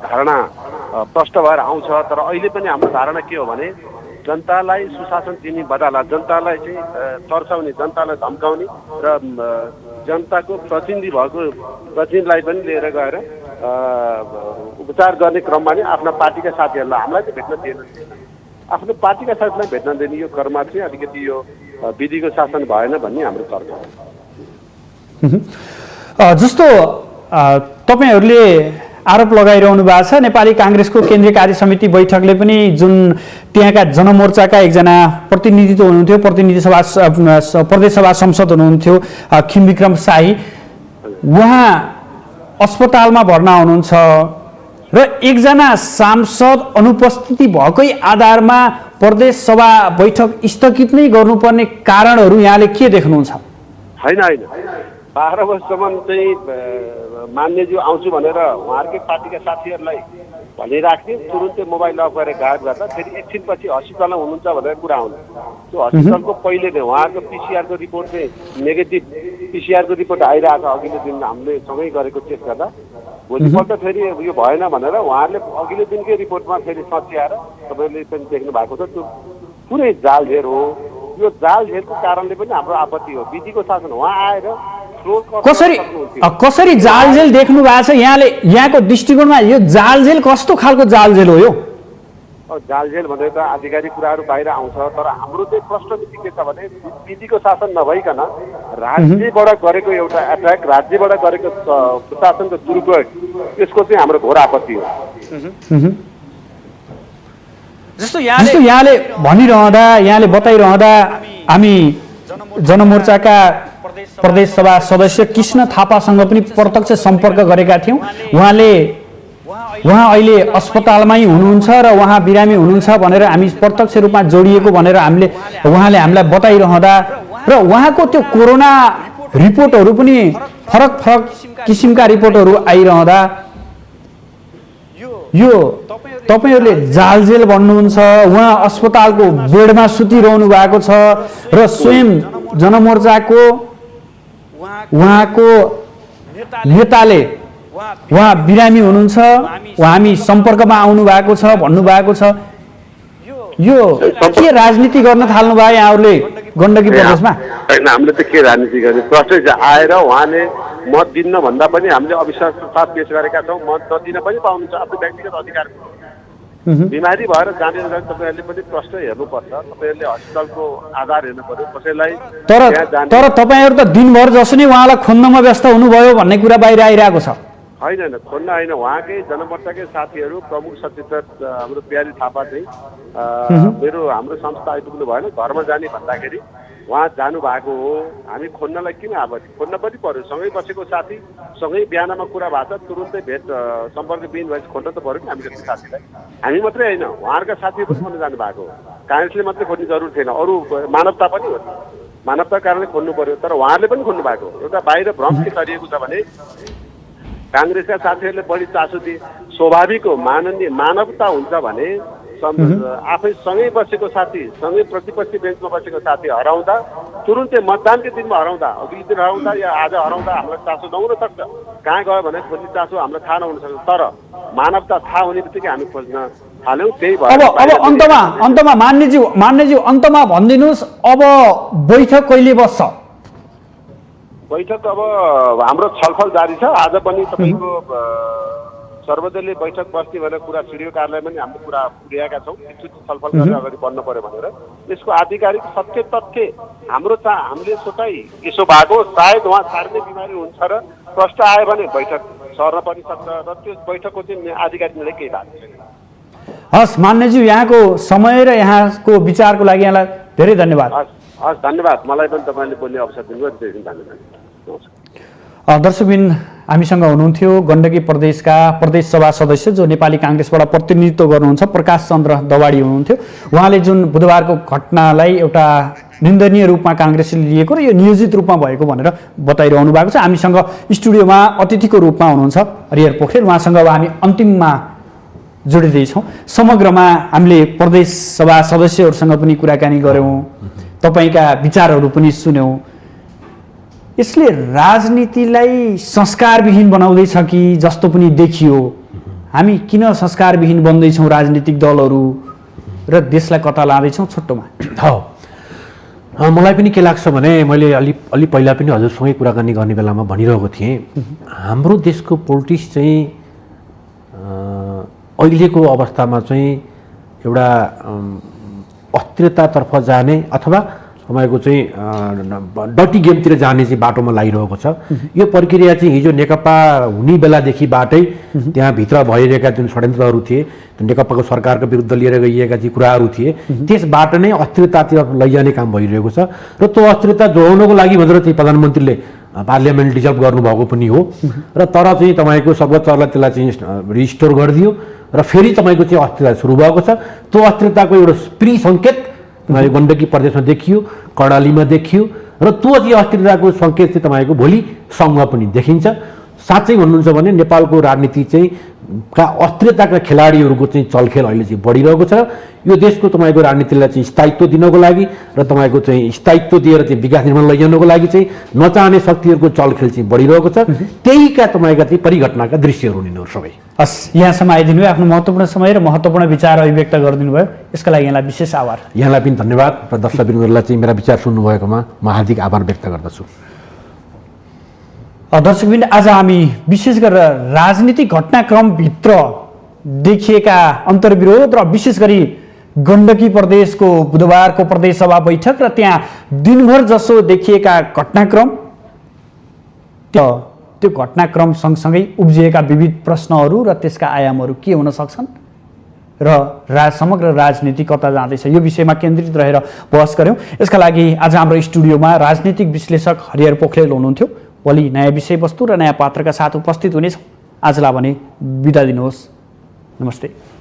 धारणा प्रष्ट भएर आउँछ। तर अहिले पनि हाम्रो धारणा के हो भने जनतालाई सुशासन दिने बदला जनतालाई चाहिँ तर्साउने, जनतालाई धम्काउने र जनताको प्रतिनिधि भएको प्रतिनिधिलाई पनि लिएर गएर उपचार गर्ने क्रममा नै आफ्ना पार्टीका साथीहरूलाई हामीलाई चाहिँ भेट्न दिएन, आफ्नो पार्टीका साथीलाई भेट्न दिने यो क्रममा चाहिँ अलिकति यो विधिको शासन भएन भन्ने हाम्रो तर्क हो। जस्तो तपाईँहरूले आरोप लगाइरहनु भएको छ, नेपाली काङ्ग्रेसको केन्द्रीय कार्य समिति बैठकले पनि जुन त्यहाँका जनमोर्चाका एकजना प्रतिनिधित्व हुनुहुन्थ्यो, प्रदेश सभा संसद हुनुहुन्थ्यो खिमविक्रम शाही, उहाँ अस्पतालमा भर्ना हुनुहुन्छ र एकजना सांसद अनुपस्थिति भएकै आधारमा प्रदेश सभा बैठक स्थगित नै गर्नुपर्ने कारणहरू यहाँले के देख्नुहुन्छ? होइन 12 वर्षसम्म चाहिँ मान्यज्यू आउँछु भनेर उहाँहरूकै पार्टीका साथीहरूलाई भनिराख्ने, तुरुन्तै मोबाइल अफ गरेर गायब गर्दा फेरि एकछिनपछि हस्पिटलमा हुनुहुन्छ भनेर कुरा आउने। त्यो हस्पिटलको पहिले नै उहाँको पिसिआरको रिपोर्ट चाहिँ नेगेटिभ पिसिआरको रिपोर्ट आइरहेको छ। अघिल्लो दिन हामीले सँगै गरेको चेक गर्दा भोलिपल्ट फेरि यो भएन भनेर उहाँहरूले अघिल्लो दिनकै रिपोर्टमा फेरि सच्याएर तपाईँले पनि देख्नु भएको छ। त्यो पुरै जालझेल हो। यो जालझेलको कारणले पनि हाम्रो आपत्ति हो। विधिको शासन उहाँ आएर कसरी जालझेल देख्नु भएको छ यहाँले? यहाँको दृष्टिकोणमा यो जालझेल कस्तो खालको जालझेल हो? यो जालझेल भनेर त आधिकारिक कुराहरू बाहिर आउँछ, तर हाम्रो चाहिँ प्रश्न के छ भने विधिको शासन नभइकन राज्यबाट गरेको एउटा एट्याक, राज्यबाट गरेको प्रशासनको दुरुपयोग, यसको चाहिँ हाम्रो घोर आपत्ति हो। जस्तो यहाँले भनिरहँदा, यहाँले बताइरहँदा हामी जनमोर्चाका प्रदेश सभा सदस्य कृष्ण थापासँग पनि प्रत्यक्ष सम्पर्क गरेका थियौँ। उहाँ अहिले अस्पतालमै हुनुहुन्छ र उहाँ बिरामी हुनुहुन्छ भनेर हामी प्रत्यक्ष रूपमा जोडिएको भनेर उहाँले हामीलाई बताइरहँदा र उहाँको त्यो कोरोना रिपोर्टहरू पनि फरक किसिमका रिपोर्टहरू आइरहँदा यो तपाईँहरूले जालझेल भन्नुहुन्छ। उहाँ अस्पतालको बेडमा सुतिरहनु भएको छ र स्वयं जनमोर्चाको उहाँको नेताले उहाँ बिरामी हुनुहुन्छ, हामी सम्पर्कमा आउनु भएको छ भन्नुभएको छ। यो के राजनीति गर्न थाल्नु भयो यहाँहरूले गण्डकी प्रदेशमा? होइन, हामीले त के राजनीति गर्ने, प्रश्न आएर उहाँले मत दिन्न भन्दा पनि हामीले अविश्वास प्रस्ताव पेश गरेका छौँ। मत नदिन पनि पाउनुहुन्छ, आफ्नो व्यक्तिगत अधिकार। बिमारी भएर जाने तपाईँहरूले पनि प्रश्न हेर्नुपर्छ। तपाईँहरूले हस्पिटलको आधार हेर्नु पर्यो। कसैलाई तर तपाईँहरू त दिनभर जसो नै उहाँलाई खोज्नमा व्यस्त हुनुभयो भन्ने कुरा बाहिर आइरहेको छ। होइन, खोज्न होइन, उहाँकै जनमोर्चाकै साथीहरू प्रमुख सचेतक हाम्रो प्यारी थापा चाहिँ हाम्रो संस्था आइपुग्नु भएन, घरमा जाने भन्दाखेरि उहाँ जानु भएको हो। हामी खोज्नलाई किन आपत्ति? खोज्न पनि पर्यो। सँगै बसेको साथी, सँगै बिहानमा कुरा भएको छ, तुरुन्तै भेट सम्पर्कविहीन भएपछि खोज्न त पर्यो नि हामी जस्तो साथीलाई। हामी मात्रै होइन, उहाँहरूका साथीहरू पनि खोज्न जानु भएको हो। काङ्ग्रेसले मात्रै खोज्ने जरुर थिएन, अरू मानवता पनि हो। मानवताको कारणले खोज्नु पर्यो, तर उहाँहरूले पनि खोज्नु भएको। एउटा बाहिर भ्रम के गरिएको छ भने काङ्ग्रेसका साथीहरूले बढी चासो दिए। स्वाभाविक हो, मानवता हुन्छ भने आफै सँगै बसेको साथी, सँगै प्रतिपक्षी बेन्चमा बसेको साथी हराउँदा, तुरुन्तै मतदानकै दिनमा हराउँदा, अघिल्लो दिन हराउँदा या आज हराउँदा हामीलाई चासो नहुन सक्छ। कहाँ गयो भने खोज्ने चासो हामीलाई थाहा नहुन सक्छ। तर मानवता थाहा हुने बित्तिकै हामी खोज्न थाल्यौँ। त्यही भएर अब अन्तमा मान्यज्यू अन्तमा भनिदिनुहोस्, अब बैठक कहिले बस्छ? बैठक अब हाम्रो छलफल जारी छ। आज पनि तपाईँको सर्वदलीय बैठक बस्ने भनेर कुरा सिडिओ कार्यालयमा पनि हामीले कुरा पुर्याएका छौँ। छलफल गरेर अगाडि बढ्नु पर्यो भनेर। यसको आधिकारिक सत्य तथ्य हामीले सोचाइ यसो भएको, सायद उहाँ सार्ने बिमारी हुन्छ र प्रश्न आयो भने बैठक सर्न पनि सक्छ र त्यो बैठकको चाहिँ आधिकारिक निर्णय केही भएको छैन। हस् मान्यज्यू, यहाँको समय र यहाँको विचारको लागि यहाँलाई धेरै धन्यवाद। हस्, धन्यवाद। मलाई पनि तपाईँले बोल्ने अवसर दिनुभयो, धेरै धन्यवाद। दर्शकबिन हामीसँग हुनुहुन्थ्यो गण्डकी प्रदेशका प्रदेश सभा सदस्य जो नेपाली काङ्ग्रेसबाट प्रतिनिधित्व गर्नुहुन्छ प्रकाश चन्द्र दवाडी हुनुहुन्थ्यो। उहाँले जुन बुधबारको घटनालाई एउटा निन्दनीय रूपमा काङ्ग्रेसले लिएको र यो नियोजित रूपमा भएको भनेर बताइरहनु भएको छ। हामीसँग स्टुडियोमा अतिथिको रूपमा हुनुहुन्छ हरिहर पोखरेल, उहाँसँग अब हामी अन्तिममा जोडिँदैछौँ। समग्रमा हामीले प्रदेश सभा सदस्यहरूसँग पनि कुराकानी गऱ्यौँ, तपाईँका विचारहरू पनि सुन्यौँ। यसले राजनीतिलाई संस्कारविहीन बनाउँदैछ कि जस्तो पनि देखियो। हामी किन संस्कारविहीन बन्दैछौँ राजनीतिक दलहरू र देशलाई कता लाँदैछौँ छोटोमा? मलाई पनि के लाग्छ भने मैले अलि पहिला पनि हजुरसँगै कुराकानी गर्ने बेलामा भनिरहेको थिएँ, हाम्रो देशको पोलिटिक्स चाहिँ अहिलेको अवस्थामा चाहिँ एउटा अस्थिरतातर्फ जाने अथवा तपाईँको चाहिँ डटी गेमतिर जाने चाहिँ बाटोमा लागिरहेको छ। यो प्रक्रिया चाहिँ हिजो नेकपा हुने बेलादेखिबाटै त्यहाँभित्र भइरहेका जुन षड्यन्त्रहरू थिए, नेकपाको सरकारको विरुद्ध लिएर गइएका चाहिँ कुराहरू थिए, त्यसबाट नै अस्थिरतातिर लैजाने काम भइरहेको छ। र त्यो अस्थिरता जोड्नको लागि भनेर चाहिँ प्रधानमन्त्रीले पार्लियामेन्ट डिजल्भ गर्नुभएको पनि हो। र तर चाहिँ तपाईँको सर्वोच्चले त्यसलाई चाहिँ रिस्टोर गरिदियो र फेरि तपाईँको चाहिँ अस्थिरता सुरु भएको छ। त्यो अस्थिरताको एउटा प्री सङ्केत गण्डकी प्रदेशमा देखियो, कर्णालीमा देखियो र त्यो चाहिँ अस्थिरताको सङ्केत चाहिँ तपाईँको भोलि सङ्घमा पनि देखिन्छ। साँच्चै भन्नुहुन्छ भने नेपालको राजनीति चाहिँ अस्थिरताका खेलाडीहरूको चाहिँ चलखेल अहिले चाहिँ बढिरहेको छ। यो देशको तपाईँको राजनीतिलाई चाहिँ स्थायित्व दिनको लागि र तपाईँको चाहिँ स्थायित्व दिएर चाहिँ विकास निर्माण लैजानको लागि चाहिँ नचाहने शक्तिहरूको चलखेल चाहिँ बढिरहेको छ। त्यहीका तपाईँका चाहिँ परिघटनाका दृश्यहरू यिनीहरू सबै। हस्, यहाँसम्म आइदिनु भयो, आफ्नो महत्त्वपूर्ण समय र महत्त्वपूर्ण विचार अभिव्यक्त गरिदिनु भयो, यसका लागि यहाँलाई विशेष आभार। यहाँलाई पनि धन्यवाद र दर्शकवृन्दलाई चाहिँ मेरा विचार सुन्नुभएकोमा म हार्दिक आभार व्यक्त गर्दछु। दर्शकवृन्द, आज हामी विशेष गरेर राजनीतिक घटनाक्रमभित्र देखिएका अन्तर्विरोध र विशेष गरी गण्डकी प्रदेशको बुधबारको प्रदेश सभा बैठक र त्यहाँ दिनभर जसो देखिएका घटनाक्रम, त्यो घटनाक्रम सँगसँगै उब्जिएका विविध प्रश्नहरू र त्यसका आयामहरू के हुन सक्छन् र समग्र राजनीति कता जाँदैछ, यो विषयमा केन्द्रित रहेर बहस गऱ्यौँ। यसका लागि आज हाम्रो स्टुडियोमा राजनीतिक विश्लेषक हरिहर पोखरेल हुनुहुन्थ्यो। भोलि नयाँ विषयवस्तु र नयाँ पात्रका साथ उपस्थित हुनेछौँ। आजलाई भने बिदा दिनुहोस्। नमस्ते।